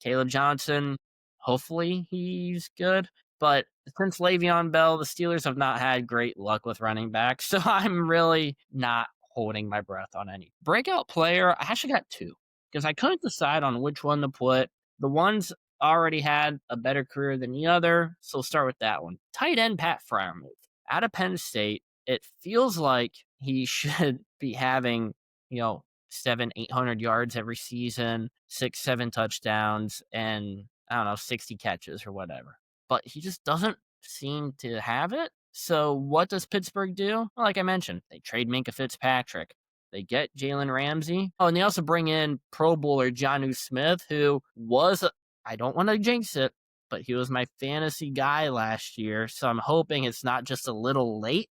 Caleb Johnson, hopefully he's good. But since Le'Veon Bell, the Steelers have not had great luck with running backs. So I'm really not holding my breath on any. Breakout player, I actually got 2 because I couldn't decide on which one to put. The ones already had a better career than the other, so we'll start with that one. Tight end Pat Freiermuth. Out of Penn State, it feels like he should be having, 700-800 yards every season, 6-7 touchdowns, and I don't know, 60 catches or whatever. But he just doesn't seem to have it. So what does Pittsburgh do? Well, like I mentioned, they trade Minka Fitzpatrick. They get Jalen Ramsey. Oh, and they also bring in Pro Bowler Jonnu Smith, who was, I don't want to jinx it, but he was my fantasy guy last year. So I'm hoping it's not just a little late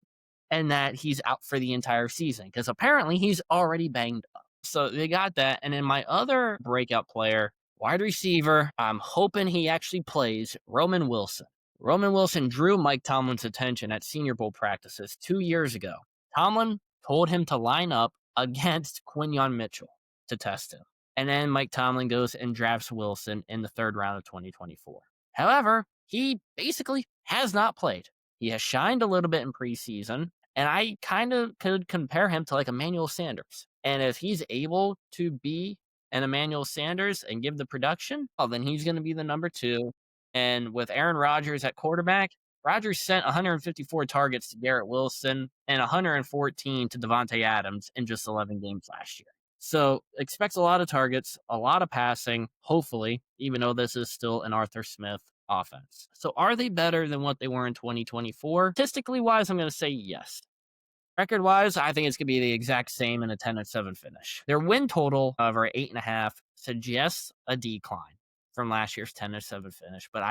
and that he's out for the entire season, because apparently he's already banged up. So they got that. And then my other breakout player, wide receiver, I'm hoping he actually plays, Roman Wilson. Roman Wilson drew Mike Tomlin's attention at Senior Bowl practices 2 years ago. Tomlin told him to line up against Quinyon Mitchell to test him. And then Mike Tomlin goes and drafts Wilson in the 3rd round of 2024. However, he basically has not played. He has shined a little bit in preseason, and I kind of could compare him to like Emmanuel Sanders. And if he's able to be an Emmanuel Sanders and give the production, well, then he's going to be the number 2. And with Aaron Rodgers at quarterback, Rodgers sent 154 targets to Garrett Wilson and 114 to Devontae Adams in just 11 games last year. So expect a lot of targets, a lot of passing, hopefully, even though this is still an Arthur Smith offense. So are they better than what they were in 2024? Statistically wise, I'm going to say yes. Record wise, I think it's going to be the exact same in a 10-7 finish. Their win total, however, 8.5, suggests a decline from last year's 10-7 finish. But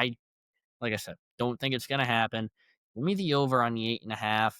like I said, don't think it's going to happen. Give me the over on the 8.5.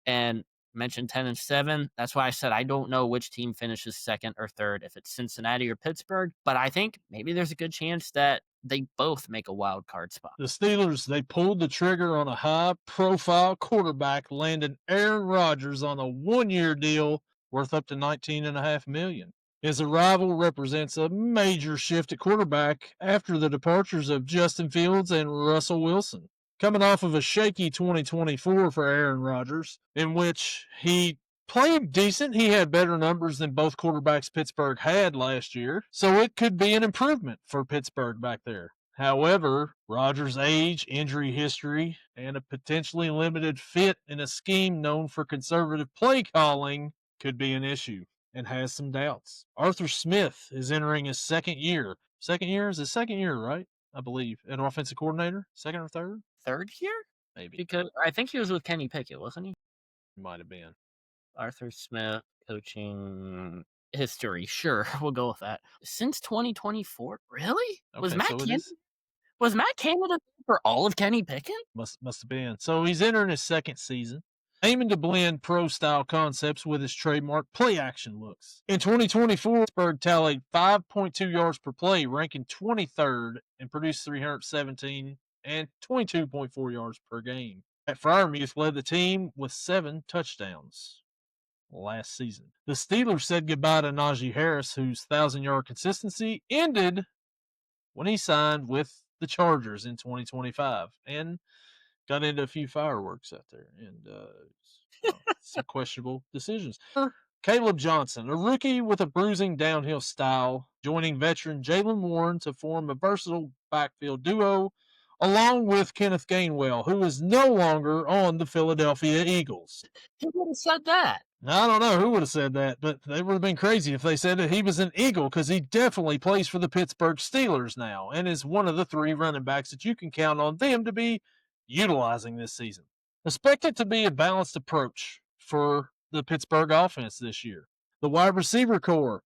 And mentioned 10-7. That's why I said I don't know which team finishes 2nd or 3rd, if it's Cincinnati or Pittsburgh. But I think maybe there's a good chance that they both make a wild card spot. The Steelers, they pulled the trigger on a high-profile quarterback, landing Aaron Rodgers on a 1-year deal worth up to $19.5 million. His arrival represents a major shift at quarterback after the departures of Justin Fields and Russell Wilson. Coming off of a shaky 2024 for Aaron Rodgers, in which he played decent. He had better numbers than both quarterbacks Pittsburgh had last year, so it could be an improvement for Pittsburgh back there. However, Rodgers' age, injury history, and a potentially limited fit in a scheme known for conservative play calling could be an issue and has some doubts. Arthur Smith is entering his second year. Second year is his second year, right? I believe, an offensive coordinator, second or third? Third year? Maybe. Because I think he was with Kenny Pickett, wasn't he? Might have been. Arthur Smith coaching history. Sure, we'll go with that. Since 2024, really? Okay, so it is. Was Matt Canada for all of Kenny Pickett? Must have been. So he's entering his second season, aiming to blend pro-style concepts with his trademark play-action looks. In 2024, Pittsburgh tallied 5.2 yards per play, ranking 23rd, and produced 317 and 22.4 yards per game. At Freiermuth led the team with 7 touchdowns last season. The Steelers said goodbye to Najee Harris, whose 1,000-yard consistency ended when he signed with the Chargers in 2025 and got into a few fireworks out there and some questionable decisions. Caleb Johnson, a rookie with a bruising downhill style, joining veteran Jalen Warren to form a versatile backfield duo, along with Kenneth Gainwell, who is no longer on the Philadelphia Eagles. Who would have said that? I don't know who would have said that, but they would have been crazy if they said that he was an Eagle, because he definitely plays for the Pittsburgh Steelers now and is one of the 3 running backs that you can count on them to be utilizing this season. Expect it to be a balanced approach for the Pittsburgh offense this year. The wide receiver core,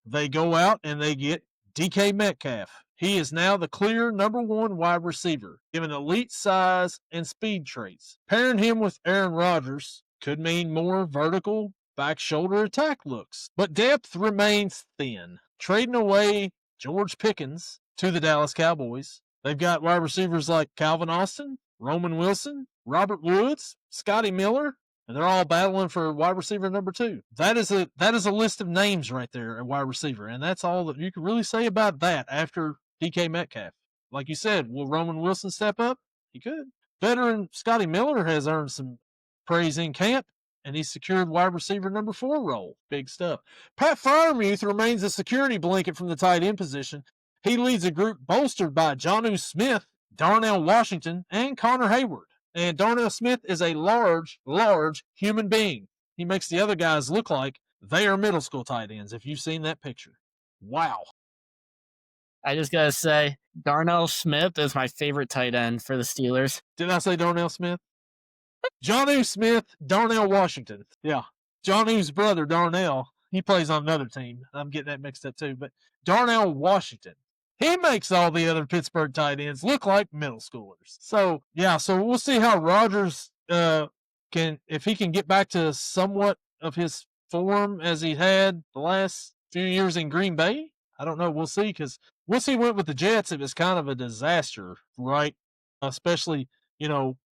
they go out and they get DK Metcalf. He is now the clear number 1 wide receiver, given elite size and speed traits. Pairing him with Aaron Rodgers could mean more vertical back shoulder attack looks, but depth remains thin. Trading away George Pickens to the Dallas Cowboys, they've got wide receivers like Calvin Austin, Roman Wilson, Robert Woods, Scotty Miller, and they're all battling for wide receiver number 2. That is a list of names right there at wide receiver, and that's all that you can really say about that after DK Metcalf. Like you said, will Roman Wilson step up? He could. Veteran Scotty Miller has earned some praise in camp, and he's secured wide receiver number 4 role. Big stuff. Pat Freiermuth remains a security blanket from the tight end position. He leads a group bolstered by Jonnu Smith, Darnell Washington, and Connor Hayward. And Darnell Smith is a large human being. He makes the other guys look like they are middle school tight ends, if you've seen that picture. Wow. I just got to say, Darnell Smith is my favorite tight end for the Steelers. Did I say Darnell Smith? Jonnu Smith, Darnell Washington. Yeah. Jonnu's brother, Darnell, he plays on another team. I'm getting that mixed up too. But Darnell Washington, he makes all the other Pittsburgh tight ends look like middle schoolers. So, yeah, so we'll see how Rodgers if he can get back to somewhat of his form as he had the last few years in Green Bay. I don't know. We'll see, because once he went with the Jets, it was kind of a disaster, right? Especially,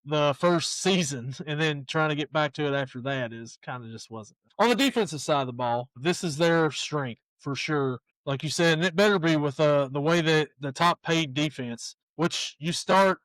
the first season, and then trying to get back to it after that is kind of just wasn't. On the defensive side of the ball, this is their strength for sure. Like you said, and it better be with the way that the top paid defense, which you start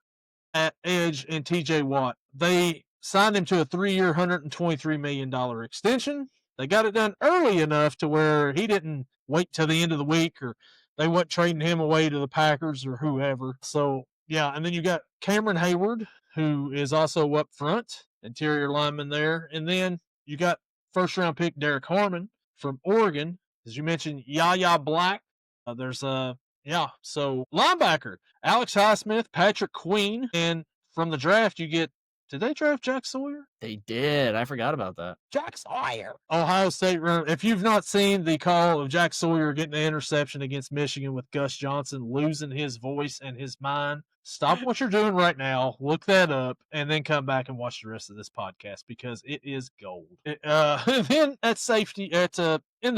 at edge and TJ Watt. They signed him to a 3-year, $123 million extension. They got it done early enough to where he didn't wait till the end of the week, or they weren't trading him away to the Packers or whoever. So, yeah, and then you got Cameron Hayward, who is also up front, interior lineman there. And then you got first-round pick Derek Harmon from Oregon. As you mentioned, Yaya Black. So linebacker, Alex Highsmith, Patrick Queen. And from the draft, you get, did they draft Jack Sawyer? They did. I forgot about that. Jack Sawyer. Ohio State runner. If you've not seen the call of Jack Sawyer getting the interception against Michigan with Gus Johnson losing his voice and his mind, stop what you're doing right now, look that up, and then come back and watch the rest of this podcast, because it is gold. And then at safety, in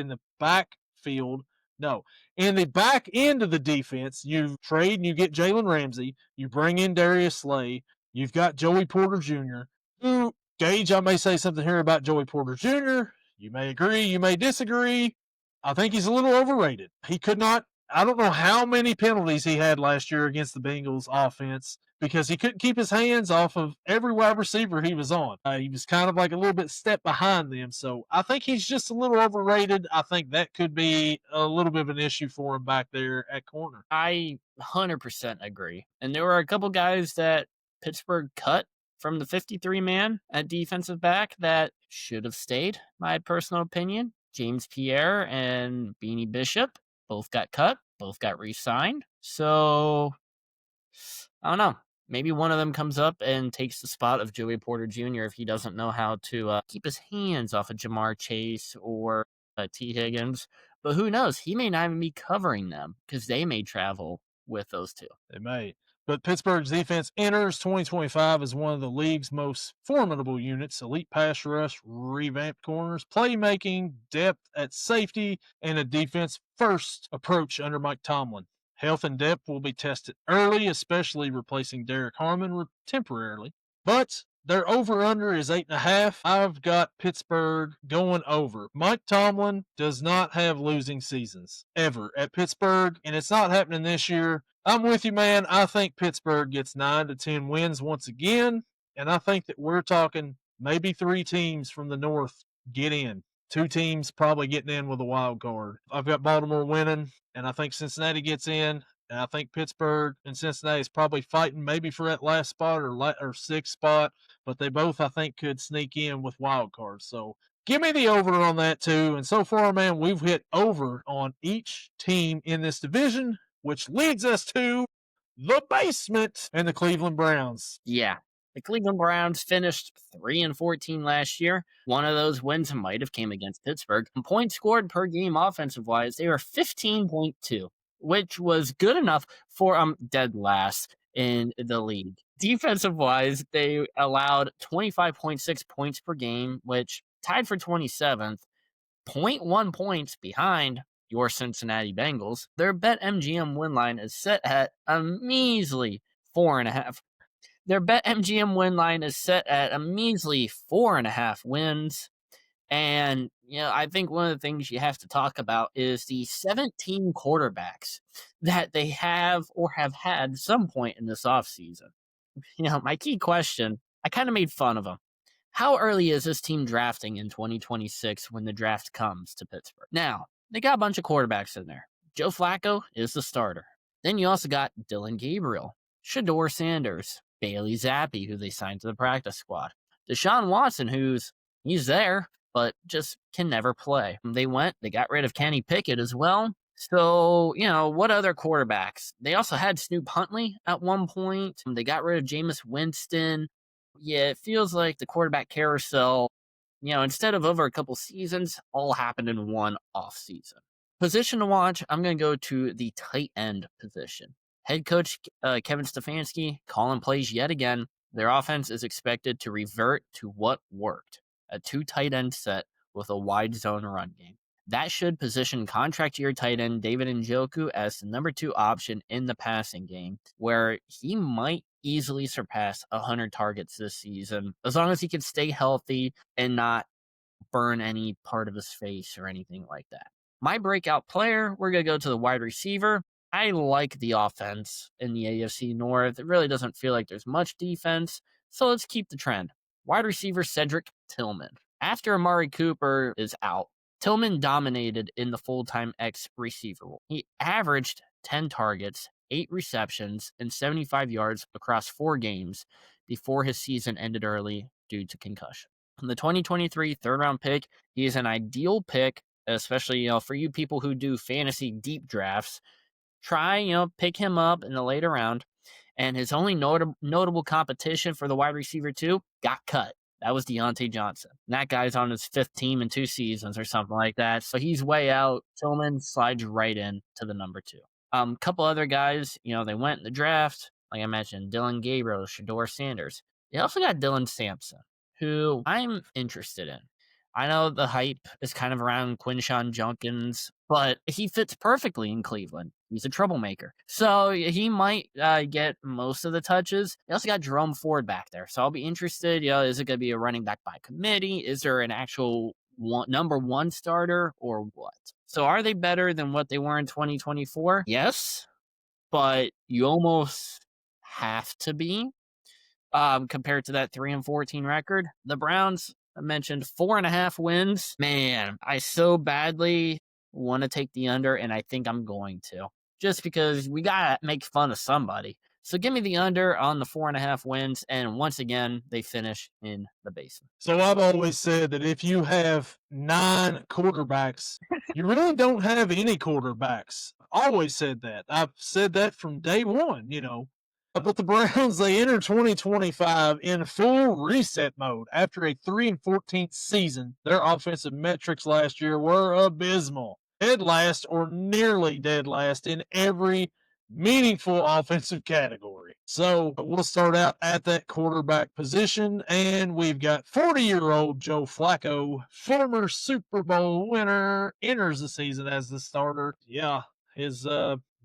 the backfield, no, in the back end of the defense, you trade and you get Jalen Ramsey, you bring in Darius Slay, you've got Joey Porter Jr., who, Gage, I may say something here about Joey Porter Jr., you may agree, you may disagree. I think he's a little overrated. He could not. I don't know how many penalties he had last year against the Bengals offense because he couldn't keep his hands off of every wide receiver he was on. He was kind of like a little bit step behind them. So I think he's just a little overrated. I think that could be a little bit of an issue for him back there at corner. I 100% agree. And there were a couple guys that Pittsburgh cut from the 53 man at defensive back that should have stayed, my personal opinion. James Pierre and Beanie Bishop both got cut, both got re signed. So I don't know. Maybe one of them comes up and takes the spot of Joey Porter Jr. if he doesn't know how to keep his hands off of Jamar Chase or T. Higgins. But who knows? He may not even be covering them because they may travel with those two. They may. But Pittsburgh's defense enters 2025 as one of the league's most formidable units: elite pass rush, revamped corners, playmaking, depth at safety, and a defense first approach under Mike Tomlin. Health and depth will be tested early, especially replacing Derek Harmon temporarily. But their over-under is 8.5. I've got Pittsburgh going over. Mike Tomlin does not have losing seasons, ever, at Pittsburgh, and it's not happening this year. I'm with you, man. I think Pittsburgh gets 9 to 10 wins once again, and I think that we're talking maybe 3 teams from the North get in. 2 teams probably getting in with a wild card. I've got Baltimore winning, and I think Cincinnati gets in. And I think Pittsburgh and Cincinnati is probably fighting maybe for that last spot or sixth spot, but they both, I think, could sneak in with wild cards. So give me the over on that too. And so far, man, we've hit over on each team in this division, which leads us to the basement and the Cleveland Browns. Yeah. The Cleveland Browns finished 3-14 last year. One of those wins might have came against Pittsburgh. Points scored per game offensive wise, they were 15.2, which was good enough for dead last in the league. Defensive wise, they allowed 25.6 points per game, which tied for 27th, 0.1 points behind your Cincinnati Bengals. Their BetMGM win line is set at a measly 4.5. Their BetMGM win line is set at a measly 4.5 wins. And, I think one of the things you have to talk about is the 17 quarterbacks that they have or have had some point in this offseason. My key question, I kind of made fun of them. How early is this team drafting in 2026 when the draft comes to Pittsburgh? Now, they got a bunch of quarterbacks in there. Joe Flacco is the starter. Then you also got Dylan Gabriel, Shador Sanders, Bailey Zappi, who they signed to the practice squad, Deshaun Watson, he's there, but just can never play. They got rid of Kenny Pickett as well. So, what other quarterbacks? They also had Snoop Huntley at one point. They got rid of Jameis Winston. Yeah, it feels like the quarterback carousel, instead of over a couple seasons, all happened in one off season. Position to watch, I'm going to go to the tight end position. Head coach Kevin Stefanski calling plays yet again. Their offense is expected to revert to what worked: a 2 tight end set with a wide zone run game. That should position contract year tight end David Njoku as the number 2 option in the passing game, where he might easily surpass 100 targets this season, as long as he can stay healthy and not burn any part of his face or anything like that. My breakout player, we're going to go to the wide receiver. I like the offense in the AFC North. It really doesn't feel like there's much defense, so let's keep the trend. Wide receiver Cedric Tillman. After Amari Cooper is out, Tillman dominated in the full-time X receiver role. He averaged 10 targets, 8 receptions, and 75 yards across 4 games before his season ended early due to concussion. In the 2023 third-round pick, he is an ideal pick, especially for you people who do fantasy deep drafts. Try, pick him up in the later round. And his only notable competition for the wide receiver 2 got cut. That was Deontay Johnson. And that guy's on his 5th team in 2 seasons or something like that. So he's way out. Tillman slides right in to the number 2. Couple other guys, they went in the draft. Like I mentioned, Dylan Gabriel, Shador Sanders. They also got Dylan Sampson, who I'm interested in. I know the hype is kind of around Quinshawn Junkins, but he fits perfectly in Cleveland. He's a troublemaker. So he might get most of the touches. They also got Jerome Ford back there. So I'll be interested. Is it going to be a running back by committee? Is there an actual number 1 starter or what? So are they better than what they were in 2024? Yes, but you almost have to be compared to that 3-14 record. The Browns, I mentioned 4.5 wins. Man, I so badly want to take the under, and I think I'm going to. Just because we gotta make fun of somebody. So give me the under on the 4.5 wins, and once again, they finish in the basement. So I've always said that if you have 9 quarterbacks, you really don't have any quarterbacks. Always said that. I've said that from day one, you know. But the Browns, they enter 2025 in full reset mode. After a 3-14 season, their offensive metrics last year were abysmal. Dead last or nearly dead last in every meaningful offensive category. So we'll start out at that quarterback position, and we've got 40-year-old Joe Flacco, former Super Bowl winner, enters the season as the starter. Yeah, his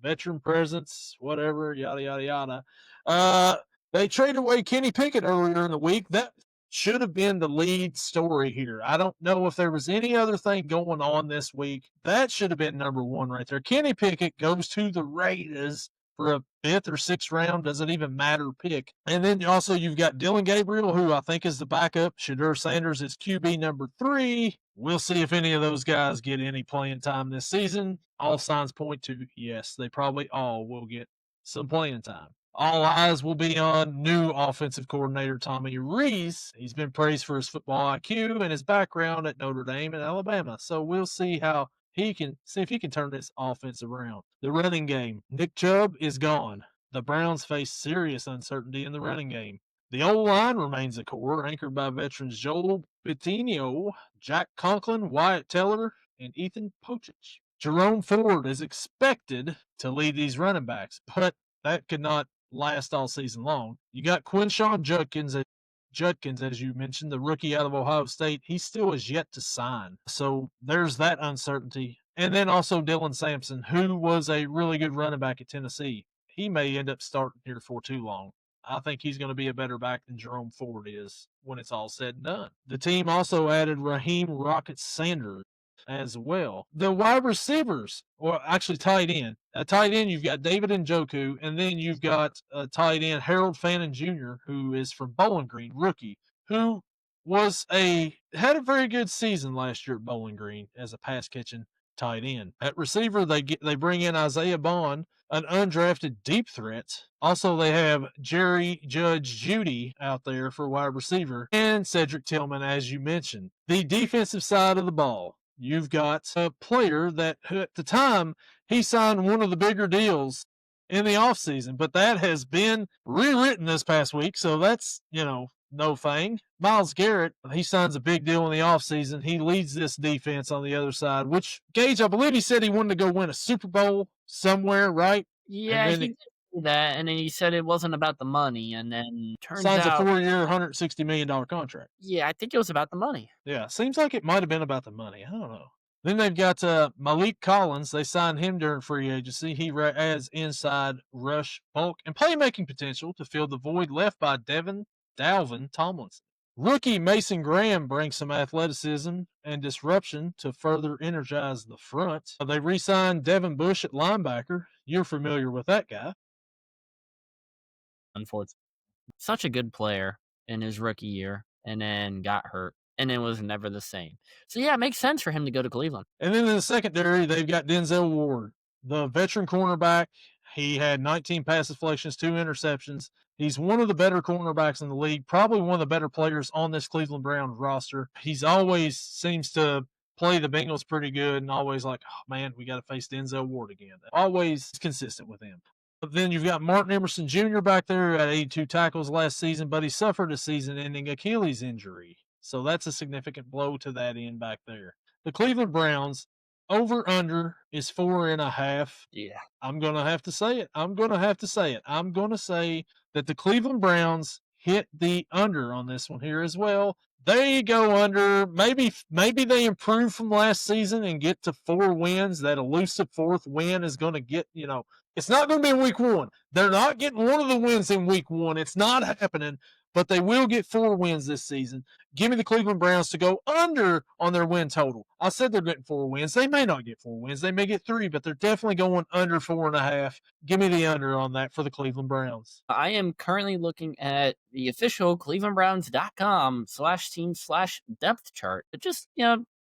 veteran presence, whatever, yada yada yada. They traded away Kenny Pickett earlier in the week. That should have been the lead story here. I don't know if there was any other thing going on this week. That should have been number one right there. Kenny Pickett goes to the Raiders for a fifth or sixth round, doesn't even matter pick. And then also you've got Dylan Gabriel, who I think is the backup. Shadur Sanders is QB number 3. We'll see if any of those guys get any playing time this season. All signs point to yes, they probably all will get some playing time. All eyes will be on new offensive coordinator Tommy Rees. He's been praised for his football IQ and his background at Notre Dame and Alabama. So we'll see how he can see if he can turn this offense around. The running game. Nick Chubb is gone. The Browns face serious uncertainty in the running game. The O-line remains a core, anchored by veterans Joel Bitonio, Jack Conklin, Wyatt Teller, and Ethan Pochich. Jerome Ford is expected to lead these running backs, but that could not last all season long. You got Quinshawn Judkins, as you mentioned, the rookie out of Ohio State. He still is yet to sign. So there's that uncertainty. And then also Dylan Sampson, who was a really good running back at Tennessee. He may end up starting here for too long. I think he's going to be a better back than Jerome Ford is when it's all said and done. The team also added Raheem Rocket Sanders as well. The wide receivers, or actually tight end. At tight end, you've got David Njoku, and then you've got tight end Harold Fannin Jr., who is from Bowling Green, rookie, who had a very good season last year at Bowling Green as a pass catching tight end. At receiver, they bring in Isaiah Bond, an undrafted deep threat. Also, they have Jerry Judge Judy out there for wide receiver, and Cedric Tillman, as you mentioned. The defensive side of the ball. You've got a player that at the time he signed one of the bigger deals in the offseason, but that has been rewritten this past week. So that's, no thing. Myles Garrett, he signs a big deal in the offseason. He leads this defense on the other side, which Gage, I believe he said he wanted to go win a Super Bowl somewhere, right? Yeah, he did say that, and then he said it wasn't about the money, and then turns signs out a 4-year, $160 million contract. Yeah, I think it was about the money. Yeah, seems like it might have been about the money. I don't know. Then they've got Malik Collins. They signed him during free agency. He adds inside rush, bulk, and playmaking potential to fill the void left by Dalvin Tomlinson. Rookie Mason Graham brings some athleticism and disruption to further energize the front. They re-signed Devin Bush at linebacker. You're familiar with that guy. Unfortunately, such a good player in his rookie year, and then got hurt, and then was never the same. So yeah, it makes sense for him to go to Cleveland. And then in the secondary, they've got Denzel Ward, the veteran cornerback. He had 19 pass deflections, 2 interceptions. He's one of the better cornerbacks in the league, probably one of the better players on this Cleveland Browns roster. He's always seems to play the Bengals pretty good and always like, oh man, we got to face Denzel Ward again. Always consistent with him. But then you've got Martin Emerson Jr. back there at 82 tackles last season, but he suffered a season-ending Achilles injury. So that's a significant blow to that end back there. The Cleveland Browns, over-under is 4.5. Yeah. I'm going to have to say it. I'm going to say that the Cleveland Browns hit the under on this one here as well. They go under. Maybe they improve from last season and get to 4 wins. That elusive fourth win is going to get, it's not going to be in week 1. They're not getting one of the wins in week 1. It's not happening, but they will get 4 wins this season. Give me the Cleveland Browns to go under on their win total. I said they're getting 4 wins. They may not get 4 wins. They may get 3, but they're definitely going under 4.5. Give me the under on that for the Cleveland Browns. I am currently looking at the official clevelandbrowns.com/team/depth chart. But just,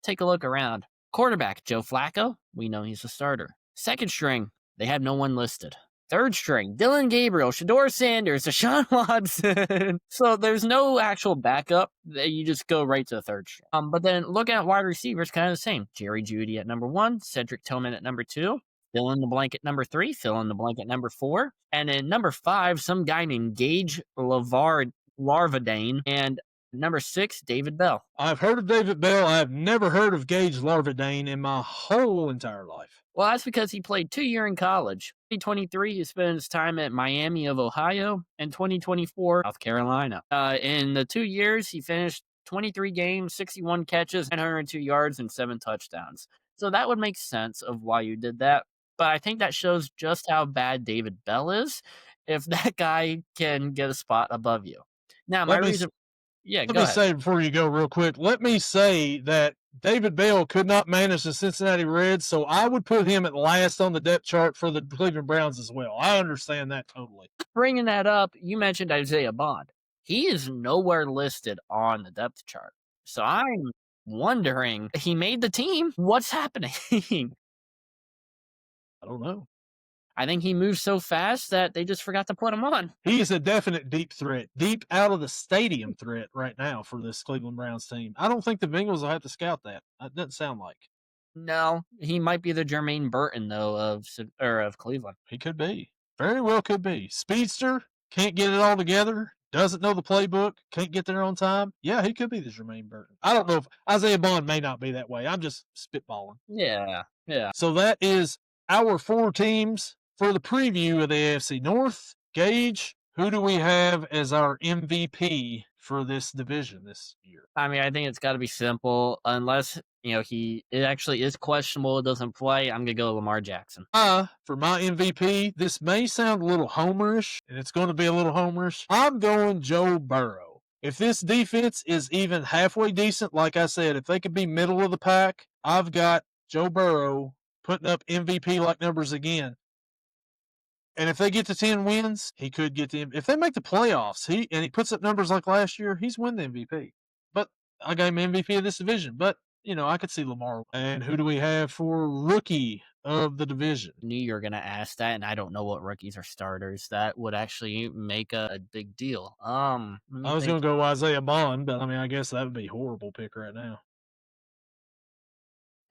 take a look around. Quarterback, Joe Flacco. We know he's a starter. Second string, they have no one listed. Third string, Dylan Gabriel, Shador Sanders, Deshaun Watson. So there's no actual backup. You just go right to the third string. But then look at wide receivers, kind of the same. Jerry Jeudy at number 1, Cedric Tillman at number 2, fill in the blank at number 3, fill in the blank at number 4. And then number 5, some guy named Gage Larvadane. And number 6, David Bell. I've heard of David Bell. I've never heard of Gage Larvadane in my whole entire life. Well, that's because he played 2 years in college. 2023, he spent his time at Miami of Ohio, and 2024, South Carolina. In the 2 years, he finished 23 games, 61 catches, 902 yards, and 7 touchdowns. So that would make sense of why you did that. But I think that shows just how bad David Bell is if that guy can get a spot above you. Now, my reason... Yeah, let me say before you go real quick, let me say that David Bell could not manage the Cincinnati Reds, so I would put him at last on the depth chart for the Cleveland Browns as well. I understand that totally. Bringing that up, you mentioned Isaiah Bond. He is nowhere listed on the depth chart. So I'm wondering, he made the team. What's happening? I don't know. I think he moves so fast that they just forgot to put him on. He is a definite deep threat, deep out of the stadium threat right now for this Cleveland Browns team. I don't think the Bengals will have to scout that. It doesn't sound like. No, he might be the Jermaine Burton, though, of Cleveland. He could be. Very well could be. Speedster, can't get it all together, doesn't know the playbook, can't get there on time. Yeah, he could be the Jermaine Burton. I don't know if Isaiah Bond may not be that way. I'm just spitballing. Yeah. So that is our 4 teams for the preview of the AFC North. Gage, who do we have as our MVP for this division this year? I mean, I think it's got to be simple. Unless, it actually is questionable, doesn't play, I'm going to go Lamar Jackson. For my MVP, this may sound a little homerish, and it's going to be a little homerish. I'm going Joe Burrow. If this defense is even halfway decent, like I said, if they could be middle of the pack, I've got Joe Burrow putting up MVP-like numbers again. And if they get to 10 wins, he could get the. If they make the playoffs, he puts up numbers like last year, he's win the MVP. But I got him MVP of this division. But I could see Lamar. And who do we have for rookie of the division? I knew you were gonna ask that, and I don't know what rookies are starters that would actually make a big deal. I was gonna go Isaiah Bond, but I guess that would be a horrible pick right now.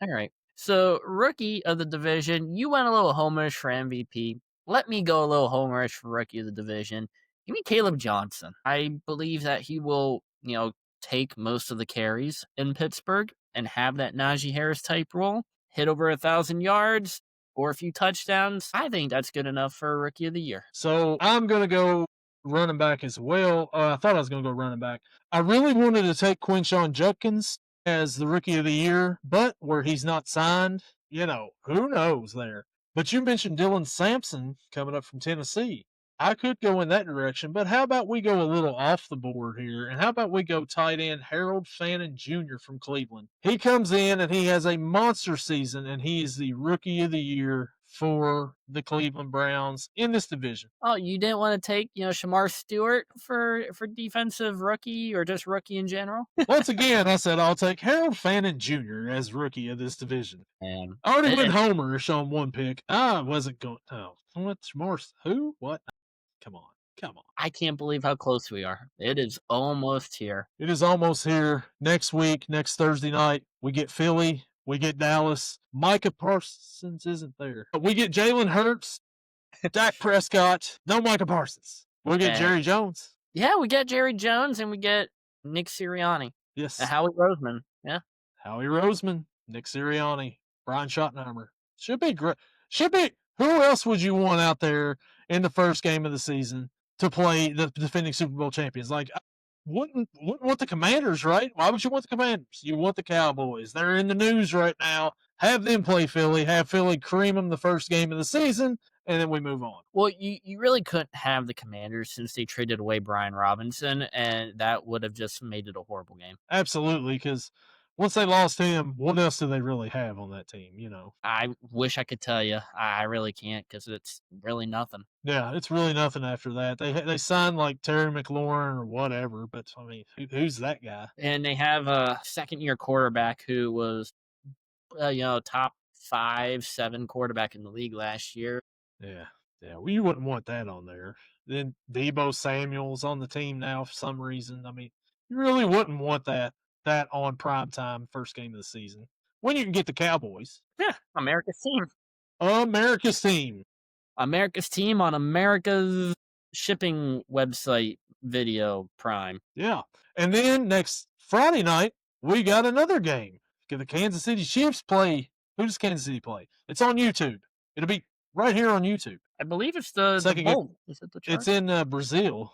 All right. So rookie of the division, you went a little homerish for MVP. Let me go a little homerish for rookie of the division. Give me Caleb Johnson. I believe that he will, take most of the carries in Pittsburgh and have that Najee Harris type role, hit over 1,000 yards or a few touchdowns. I think that's good enough for a rookie of the year. So I'm going to go running back as well. I thought I was going to go running back. I really wanted to take Quinshon Judkins as the rookie of the year, but where he's not signed, who knows there. But you mentioned Dylan Sampson coming up from Tennessee. I could go in that direction, but how about we go a little off the board here, and how about we go tight end Harold Fannin Jr. from Cleveland? He comes in, and he has a monster season, and he is the rookie of the year for the Cleveland Browns in this division. Oh, you didn't want to take, Shamar Stewart for defensive rookie or just rookie in general? Once again, I said I'll take Harold Fannin Jr. as rookie of this division. I already went homerish on one pick. I wasn't going. Oh, what Shamar? Who? What? Come on. I can't believe how close we are. It is almost here. It is almost here. Next week, next Thursday night, we get Philly. We get Dallas. Micah Parsons isn't there. We get Jalen Hurts, Dak Prescott. No Micah Parsons. We'll get Jerry Jones. Yeah, we get Jerry Jones, and we get Nick Sirianni. Yes. Howie Roseman. Yeah. Howie Roseman, Nick Sirianni, Brian Schottenheimer. Should be great. Who else would you want out there in the first game of the season to play the defending Super Bowl champions? Like, wouldn't want the Commanders, right? Why would you want the Commanders? You want the Cowboys. They're in the news right now. Have them play Philly. Have Philly cream them the first game of the season, and then we move on. Well, you really couldn't have the Commanders since they traded away Brian Robinson, and that would have just made it a horrible game. Absolutely, because once they lost him, what else do they really have on that team? You know. I wish I could tell you. I really can't because it's really nothing. Yeah, it's really nothing after that. They signed like Terry McLaurin or whatever, but I mean, who's that guy? And they have a second-year quarterback who was, top 5, 7 quarterback in the league last year. Yeah, yeah. Well, you wouldn't want that on there. Then Debo Samuel's on the team now for some reason. I mean, you really wouldn't want that on prime time first game of the season when you can get the Cowboys, Yeah, America's team. America's team. America's team on America's shipping website video Prime. Yeah, and then next Friday night we got another game. The Kansas City Chiefs play. Who does Kansas City play? It's on YouTube. It'll be right here on YouTube. I believe it's the Second game. Bowl. Is it the It's Chargers? in Brazil.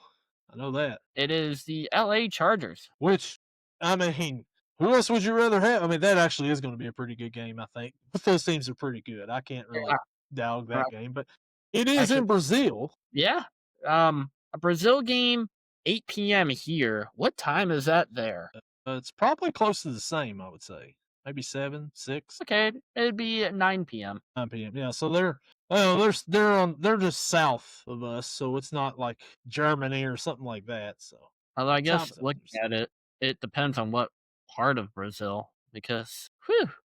I know that. It is the LA Chargers. Which, I mean, who else would you rather have? I mean, that actually is going to be a pretty good game, I think. Both those teams are pretty good. I can't really Yeah. dog that Uh, game, but it is Actually, in Brazil. yeah. A Brazil game, 8 p.m. here. What time is that there? It's probably close to the same, I would say. Maybe 7, 6, Okay, it'd be at 9 p.m. 9 p.m. Yeah, so they're just south of us, so it's not like Germany or something like that. So Although I time guess looking zones. at it, it depends on what part of Brazil because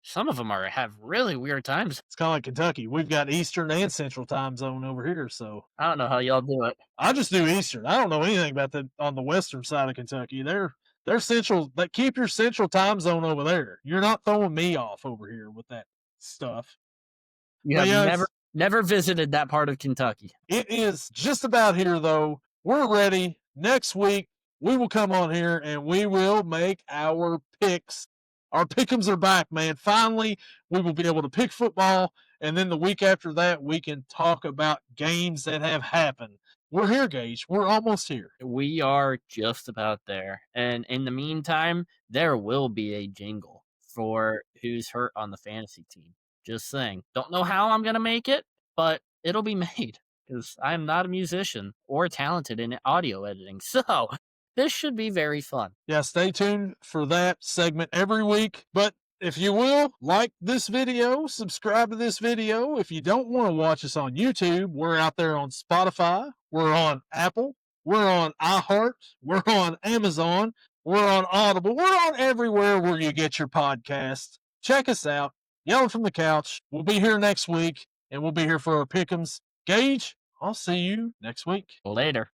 some of them have really weird times. It's kind of like Kentucky. We've got Eastern and Central time zone over here, so I don't know how y'all do it. I just do Eastern. I don't know anything about the on the western side of Kentucky. They're central. They keep your central time zone over there. You're not throwing me off over here with that stuff. You But have yeah, never visited that part of Kentucky. it is just about here though. We're ready. Next week we will come on here and we will make our picks. Our pick'ems are back, man. Finally, we will be able to pick football, and then the week after that, we can talk about games that have happened. We're here, Gage. We're almost here. We are just about there. And in the meantime, there will be a jingle for who's hurt on the fantasy team. Just saying. Don't know how I'm going to make it, but it'll be made because I'm not a musician or talented in audio editing. So this should be very fun. Yeah, stay tuned for that segment every week. But if you will, like this video, subscribe to this video. If you don't want to watch us on YouTube, we're out there on Spotify. We're on Apple. We're on iHeart. We're on Amazon. We're on Audible. We're on everywhere where you get your podcasts. Check us out. Yelling from the couch. We'll be here next week, and we'll be here for our pick'ems. Gage, I'll see you next week. Later.